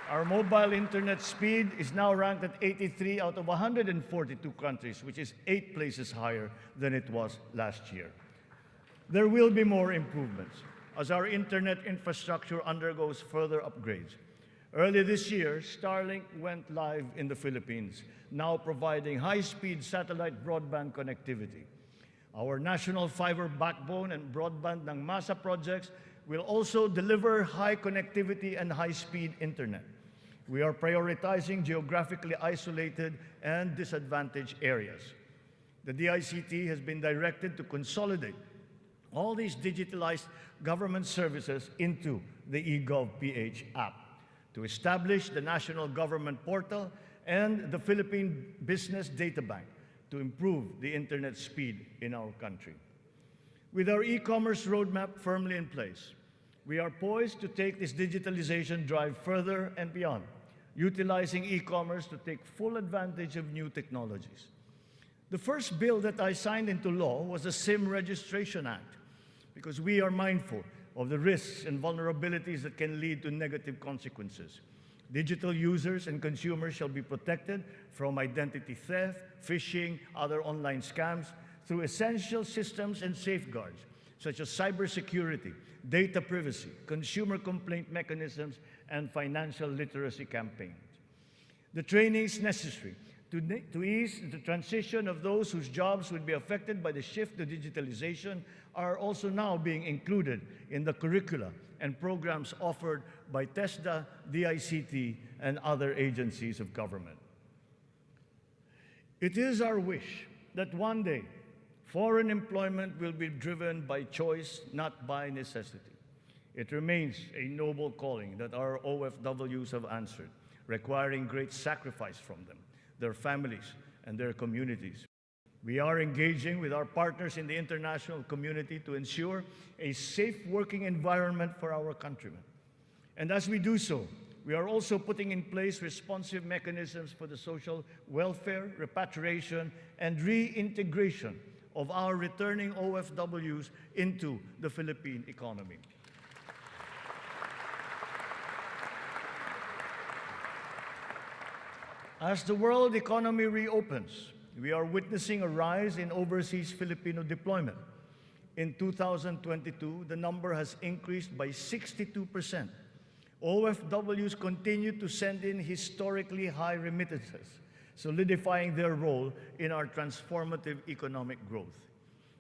Our mobile internet speed is now ranked at 83 out of 142 countries, which is 8 places higher than it was last year. There will be more improvements as our internet infrastructure undergoes further upgrades. Early this year, Starlink went live in the Philippines, now providing high-speed satellite broadband connectivity. Our national fiber backbone and broadband ng MASA projects will also deliver high connectivity and high-speed internet. We are prioritizing geographically isolated and disadvantaged areas. The DICT has been directed to consolidate all these digitalized government services into the eGov PH app, to establish the National Government Portal and the Philippine Business Data Bank to improve the internet speed in our country. With our e-commerce roadmap firmly in place, we are poised to take this digitalization drive further and beyond, utilizing e-commerce to take full advantage of new technologies. The first bill that I signed into law was the SIM Registration Act, because we are mindful of the risks and vulnerabilities that can lead to negative consequences. Digital users and consumers shall be protected from identity theft, phishing, other online scams through essential systems and safeguards, such as cybersecurity, data privacy, consumer complaint mechanisms, and financial literacy campaigns. The trainings necessary to ease the transition of those whose jobs would be affected by the shift to digitalization are also now being included in the curricula and programs offered by TESDA, DICT, and other agencies of government. It is our wish that one day foreign employment will be driven by choice, not by necessity. It remains a noble calling that our OFWs have answered, requiring great sacrifice from them, their families, and their communities. We are engaging with our partners in the international community to ensure a safe working environment for our countrymen. And as we do so, we are also putting in place responsive mechanisms for the social welfare, repatriation, and reintegration of our returning OFWs into the Philippine economy. As the world economy reopens, we are witnessing a rise in overseas Filipino deployment. In 2022, the number has increased by 62%. OFWs continue to send in historically high remittances, solidifying their role in our transformative economic growth.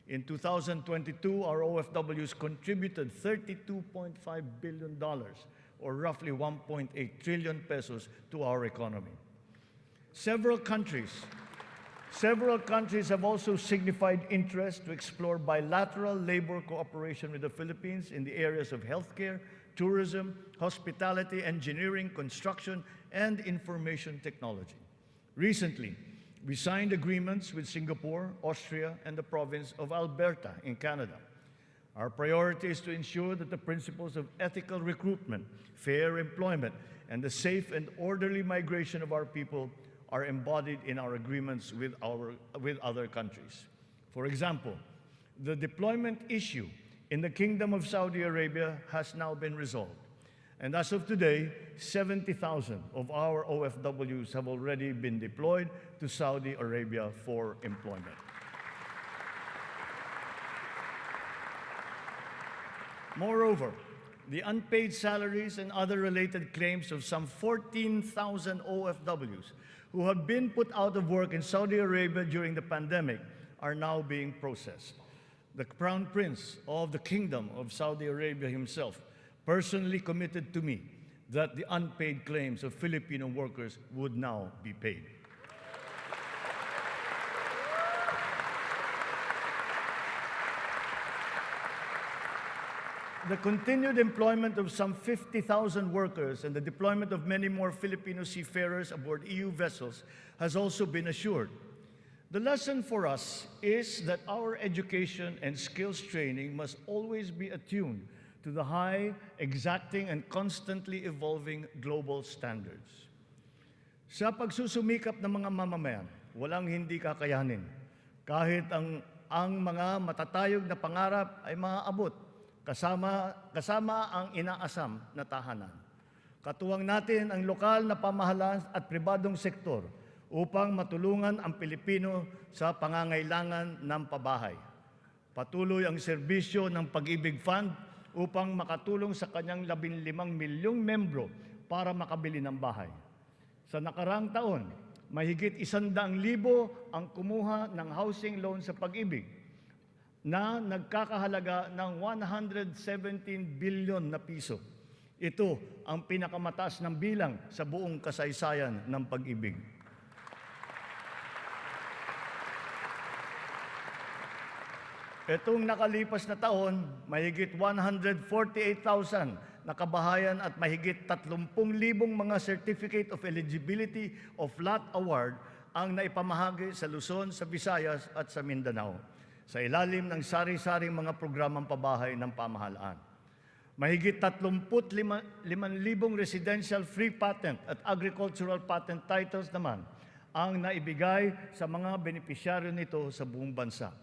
In 2022, our OFWs contributed $32.5 billion, or roughly 1.8 trillion pesos, to our economy. Several countries have also signified interest to explore bilateral labor cooperation with the Philippines in the areas of healthcare, tourism, hospitality, engineering, construction, and information technology. Recently, we signed agreements with Singapore, Austria, and the province of Alberta in Canada Our priority is to ensure that the principles of ethical recruitment, fair employment, and the safe and orderly migration of our people are embodied in our agreements with other countries. For example, the deployment issue in the Kingdom of Saudi Arabia has now been resolved. And as of today, 70,000 of our OFWs have already been deployed to Saudi Arabia for employment. Moreover, the unpaid salaries and other related claims of some 14,000 OFWs who have been put out of work in Saudi Arabia during the pandemic are now being processed. The Crown Prince of the Kingdom of Saudi Arabia himself personally committed to me that the unpaid claims of Filipino workers would now be paid. The continued employment of some 50,000 workers and the deployment of many more Filipino seafarers aboard EU vessels has also been assured. The lesson for us is that our education and skills training must always be attuned to the high, exacting, and constantly evolving global standards. Sa pagsusumikap ng mga mamamayan, walang hindi kakayanin. Kahit ang mga matatayog na pangarap ay maaabot, kasama ang inaasam na tahanan. Katuwang natin ang lokal na pamahalaan at pribadong sektor upang matulungan ang Pilipino sa pangangailangan ng pabahay. Patuloy ang serbisyo ng Pag-ibig Fund upang makatulong sa kanyang 15 milyong membro para makabili ng bahay. Sa nakaraang taon, mahigit 100,000 ang kumuha ng housing loan sa Pag-ibig na nagkakahalaga ng 117 billion na piso. Ito ang pinakamataas ng bilang sa buong kasaysayan ng Pag-ibig. Itong nakalipas na taon, mahigit 148,000 na kabahayan at mahigit 30,000 mga Certificate of Eligibility of Lot Award ang naipamahagi sa Luzon, sa Visayas at sa Mindanao sa ilalim ng sari-saring mga programang pabahay ng pamahalaan. Mahigit 35,000 residential free patent at agricultural patent titles naman ang naibigay sa mga benepisyaryo nito sa buong bansa.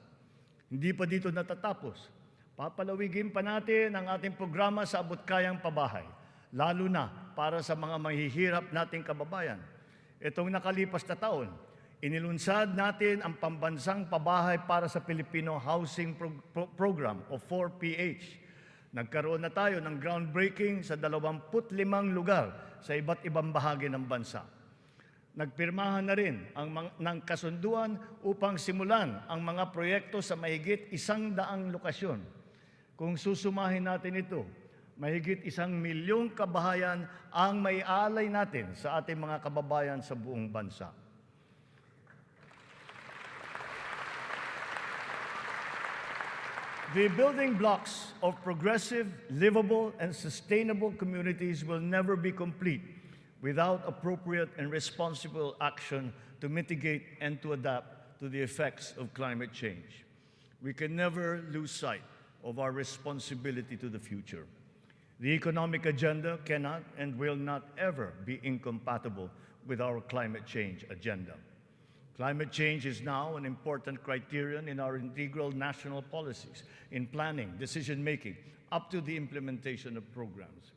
Hindi pa dito natatapos. Papalawigin pa natin ang ating programa sa abot-kayang pabahay, lalo na para sa mga mahihirap nating kababayan. Itong nakalipas na taon, inilunsad natin ang pambansang pabahay para sa Filipino Housing Program o 4PH. Nagkaroon na tayo ng groundbreaking sa 25 lugar sa iba't ibang bahagi ng bansa. Nagpirmahan na rin ng kasunduan upang simulan ang mga proyekto sa mahigit 100 lokasyon. Kung susumahin natin ito, mahigit 1 milyong kabahayan ang maialay natin sa ating mga kababayan sa buong bansa. The building blocks of progressive, livable, and sustainable communities will never be complete without appropriate and responsible action to mitigate and to adapt to the effects of climate change. We can never lose sight of our responsibility to the future. The economic agenda cannot and will not ever be incompatible with our climate change agenda. Climate change is now an important criterion in our integral national policies, in planning, decision-making, up to the implementation of programs.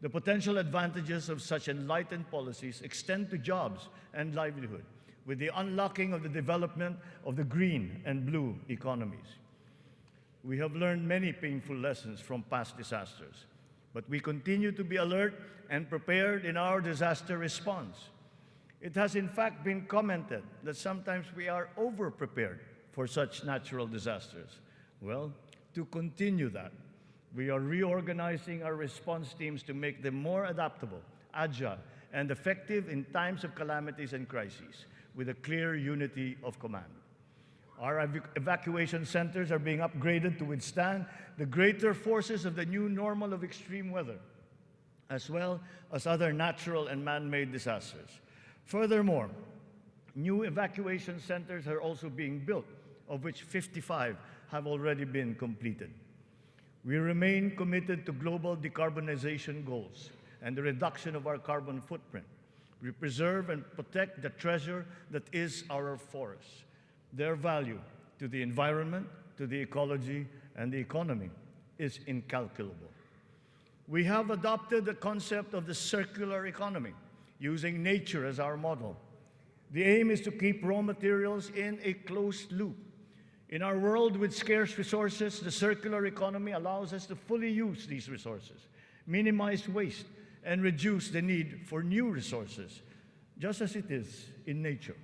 The potential advantages of such enlightened policies extend to jobs and livelihood, with the unlocking of the development of the green and blue economies. We have learned many painful lessons from past disasters, but we continue to be alert and prepared in our disaster response. It has in fact been commented that sometimes we are over-prepared for such natural disasters. Well, to continue that, we are reorganizing our response teams to make them more adaptable, agile, and effective in times of calamities and crises, with a clear unity of command. Our evacuation centers are being upgraded to withstand the greater forces of the new normal of extreme weather, as well as other natural and man-made disasters. Furthermore, new evacuation centers are also being built, of which 55 have already been completed. We remain committed to global decarbonization goals and the reduction of our carbon footprint. We preserve and protect the treasure that is our forests. Their value to the environment, to the ecology, and the economy is incalculable. We have adopted the concept of the circular economy, using nature as our model. The aim is to keep raw materials in a closed loop. In our world with scarce resources, the circular economy allows us to fully use these resources, minimize waste, and reduce the need for new resources, just as it is in nature.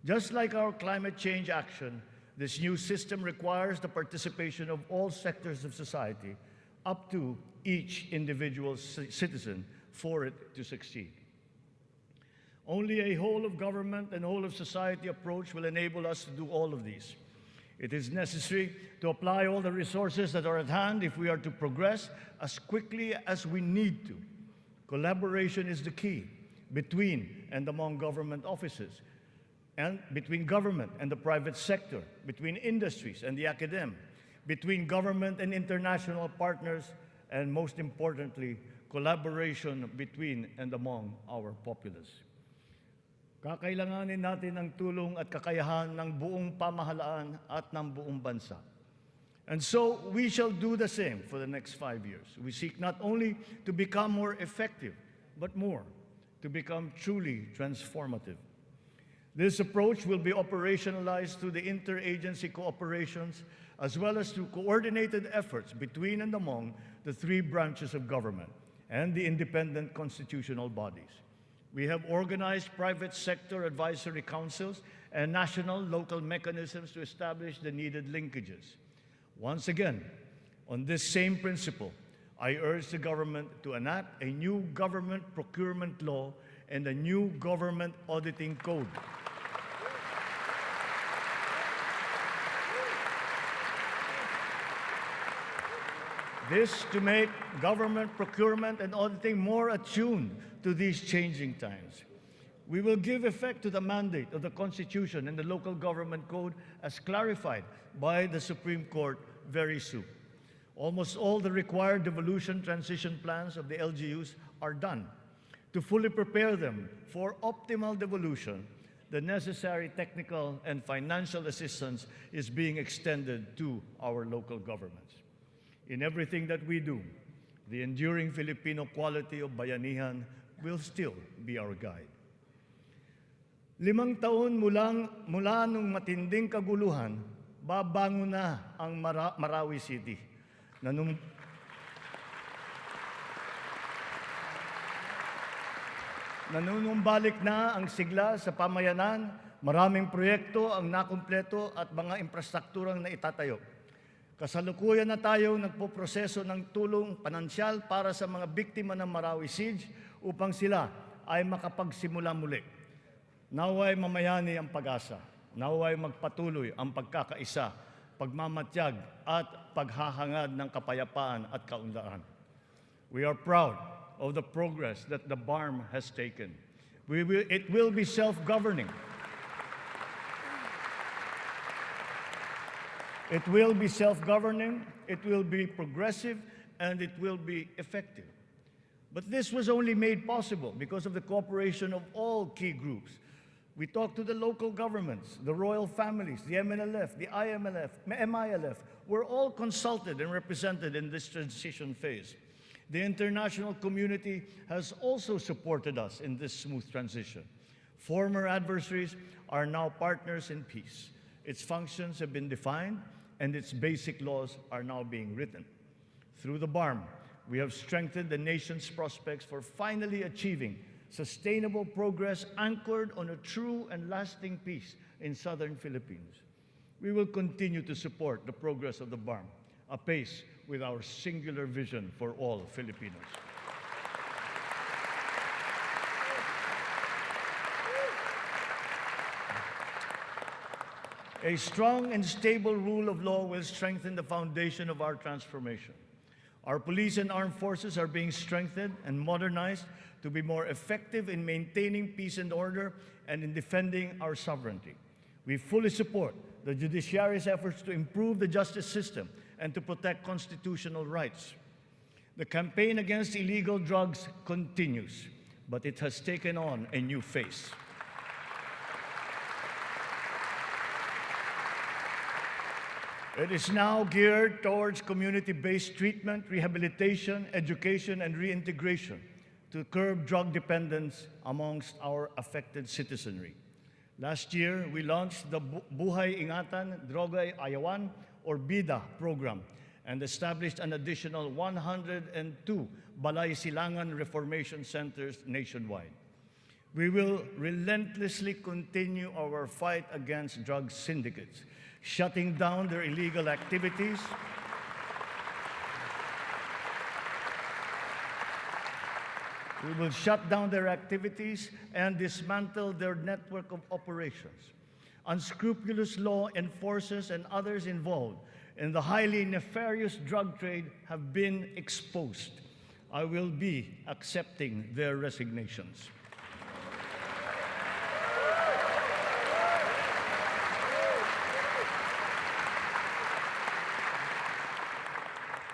Just like our climate change action, this new system requires the participation of all sectors of society, up to each individual citizen, for it to succeed. Only a whole of government and whole of society approach will enable us to do all of these. It is necessary to apply all the resources that are at hand if we are to progress as quickly as we need to. Collaboration is the key between and among government offices, and between government and the private sector, between industries and the academe, between government and international partners, and most importantly, collaboration between and among our populace. Kakailanganin natin ang tulong at kakayahan ng buong pamahalaan at ng buong bansa. And so we shall do the same for the next 5 years. We seek not only to become more effective, but more, to become truly transformative. This approach will be operationalized through the interagency cooperations as well as through coordinated efforts between and among the 3 branches of government and the independent constitutional bodies. We have organized private sector advisory councils and national local mechanisms to establish the needed linkages. Once again, on this same principle, I urge the government to enact a new government procurement law and a new government auditing code. This to make government procurement and auditing more attuned to these changing times. We will give effect to the mandate of the Constitution and the Local Government Code as clarified by the Supreme Court very soon. Almost all the required devolution transition plans of the LGUs are done. To fully prepare them for optimal devolution, the necessary technical and financial assistance is being extended to our local governments. In everything that we do, the enduring Filipino quality of bayanihan will still be our guide. 5 taon mula nung matinding kaguluhan, babangon na ang Marawi City. Nanunumbalik na ang sigla sa pamayanan, maraming proyekto ang nakumpleto at mga infrastrukturang naitatayo. Kasalukuyan na tayo nagpoproseso ng tulong pinansyal para sa mga biktima ng Marawi Siege upang sila ay makapagsimula muli. Naway mamayani ang pag-asa. Naway magpatuloy ang pagkakaisa, pagmamatyag at paghahangad ng kapayapaan at kaunlaran. We are proud of the progress that the BARM has taken. It will be self-governing. It will be self-governing, it will be progressive, and it will be effective. But this was only made possible because of the cooperation of all key groups. We talked to the local governments, the royal families, the MNLF, the MILF. We're all consulted and represented in this transition phase. The international community has also supported us in this smooth transition. Former adversaries are now partners in peace. Its functions have been defined, and its basic laws are now being written. Through the BARM, we have strengthened the nation's prospects for finally achieving sustainable progress anchored on a true and lasting peace in southern Philippines. We will continue to support the progress of the BARM, apace with our singular vision for all Filipinos. A strong and stable rule of law will strengthen the foundation of our transformation. Our police and armed forces are being strengthened and modernized to be more effective in maintaining peace and order and in defending our sovereignty. We fully support the judiciary's efforts to improve the justice system and to protect constitutional rights. The campaign against illegal drugs continues, but it has taken on a new face. It is now geared towards community-based treatment, rehabilitation, education, and reintegration to curb drug dependence amongst our affected citizenry. Last year, we launched the Buhay Ingatan, Droga'y Ayawan, or BIDA program, and established an additional 102 Balay Silangan Reformation Centers nationwide. We will relentlessly continue our fight against drug syndicates, shutting down their illegal activities, we will shut down their activities and dismantle their network of operations. Unscrupulous law enforcers and others involved in the highly nefarious drug trade have been exposed. I will be accepting their resignations.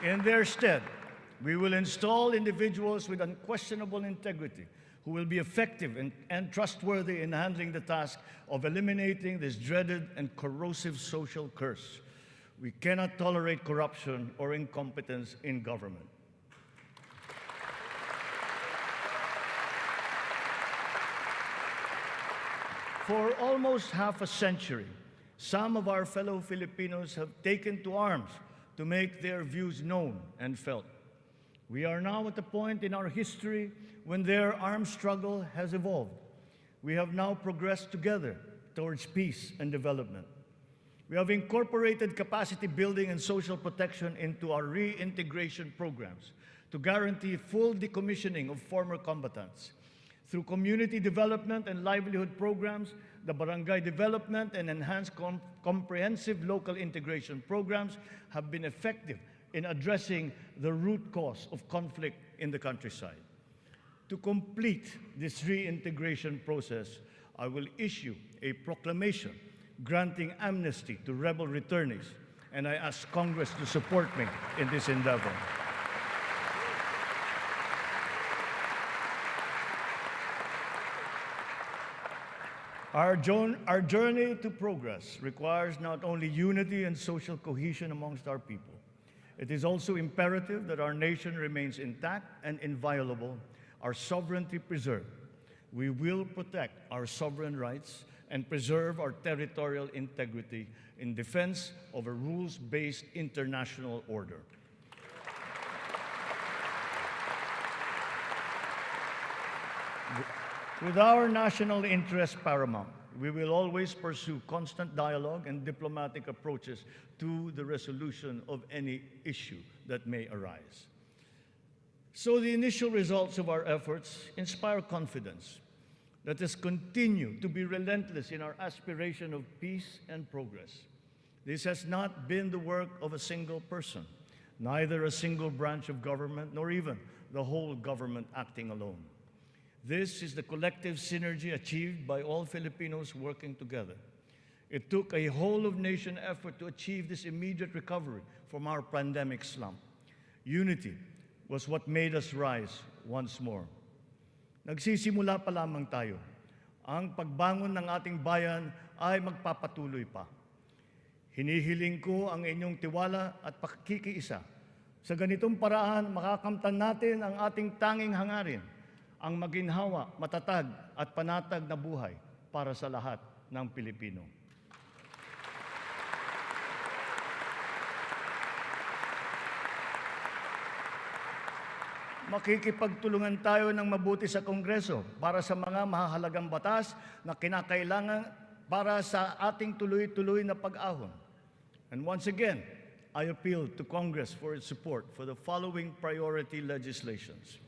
In their stead, we will install individuals with unquestionable integrity who will be effective and trustworthy in handling the task of eliminating this dreaded and corrosive social curse. We cannot tolerate corruption or incompetence in government. For almost half a century, some of our fellow Filipinos have taken to arms to make their views known and felt. We are now at a point in our history when their armed struggle has evolved. We have now progressed together towards peace and development. We have incorporated capacity building and social protection into our reintegration programs to guarantee full decommissioning of former combatants. Through community development and livelihood programs, the barangay development and enhanced comprehensive local integration programs have been effective in addressing the root cause of conflict in the countryside. To complete this reintegration process, I will issue a proclamation granting amnesty to rebel returnees, and I ask Congress to support me in this endeavor. Our journey to progress requires not only unity and social cohesion amongst our people. It is also imperative that our nation remains intact and inviolable, our sovereignty preserved. We will protect our sovereign rights and preserve our territorial integrity in defense of a rules-based international order. With our national interests paramount, we will always pursue constant dialogue and diplomatic approaches to the resolution of any issue that may arise. So the initial results of our efforts inspire confidence. Let us continue to be relentless in our aspiration of peace and progress. This has not been the work of a single person, neither a single branch of government, nor even the whole government acting alone. This is the collective synergy achieved by all Filipinos working together. It took a whole-of-nation effort to achieve this immediate recovery from our pandemic slump. Unity was what made us rise once more. Nagsisimula pa lamang tayo. Ang pagbangon ng ating bayan ay magpapatuloy pa. Hinihiling ko ang inyong tiwala at pakikiisa. Sa ganitong paraan, makakamtan natin ang ating tanging hangarin, ang maginhawa, matatag at panatag na buhay para sa lahat ng Pilipino. Makikipagtulungan tayo ng mabuti sa Kongreso para sa mga mahahalagang batas na kinakailangan para sa ating tuloy-tuloy na pag-ahon. And once again, I appeal to Congress for its support for the following priority legislations.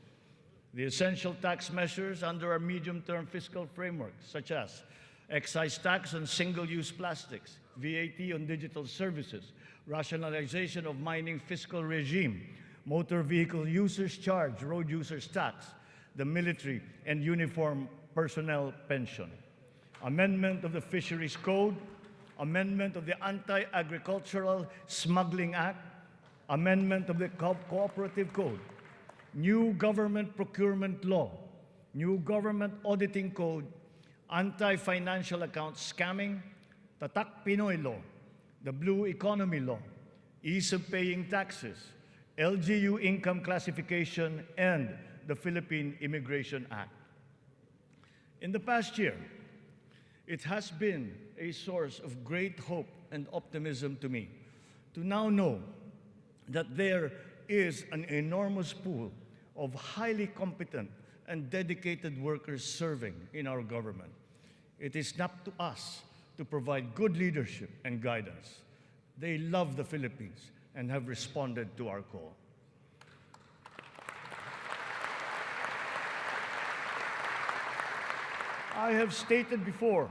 The essential tax measures under our medium-term fiscal framework, such as excise tax on single-use plastics, VAT on digital services, rationalization of mining fiscal regime, motor vehicle users charge, road users tax, the military and uniform personnel pension, amendment of the Fisheries Code, amendment of the Anti-Agricultural Smuggling Act, amendment of the Cooperative Code, new government procurement law, new government auditing code, anti-financial account scamming, Tatak Pinoy law, the Blue Economy law, ease of paying taxes, LGU income classification, and the Philippine Immigration Act. In the past year, it has been a source of great hope and optimism to me to now know that there is an enormous pool of highly competent and dedicated workers serving in our government. It is up to us to provide good leadership and guidance. They love the Philippines and have responded to our call. I have stated before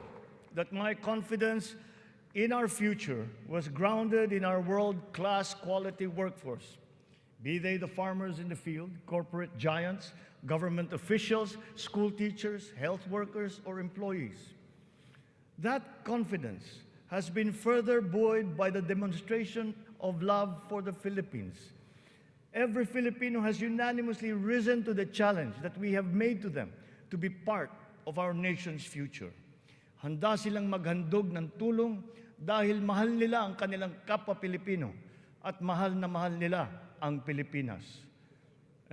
that my confidence in our future was grounded in our world-class quality workforce, be they the farmers in the field, corporate giants, government officials, school teachers, health workers, or employees. That confidence has been further buoyed by the demonstration of love for the Philippines. Every Filipino has unanimously risen to the challenge that we have made to them to be part of our nation's future. Handa silang maghandog ng tulong dahil mahal nila ang kanilang kapwa Pilipino at mahal na mahal nila ang Pilipinas.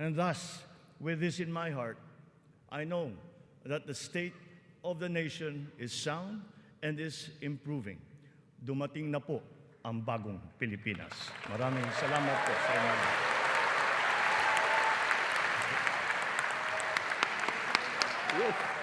And thus, with this in my heart, I know that the state of the nation is sound and is improving. Dumating na po ang bagong Pilipinas. Maraming salamat po sa inyo. Yes.